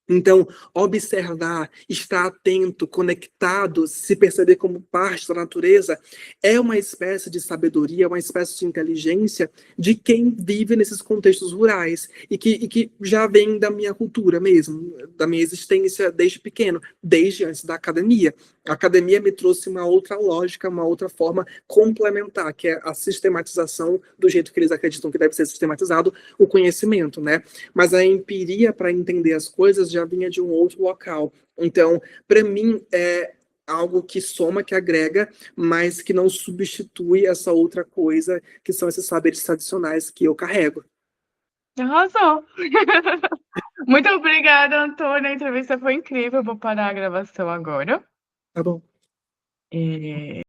Então, observar, estar atento, conectado, se perceber como parte da natureza, é uma espécie de sabedoria, uma espécie de inteligência de quem vive nesses contextos rurais e que já vem da minha cultura mesmo, da minha existência desde pequeno, desde antes da academia. A academia me trouxe uma outra lógica, uma outra forma complementar, que é a sistematização do jeito que eles acreditam que deve ser sistematizado o conhecimento, né? Mas a empiria para entender as coisas já vinha de um outro local. Então, para mim, é algo que soma, que agrega, mas que não substitui essa outra coisa, que são esses saberes tradicionais que eu carrego. Arrasou. Muito obrigada, Antônia. A entrevista foi incrível. Eu vou parar a gravação agora. Tá bom. É...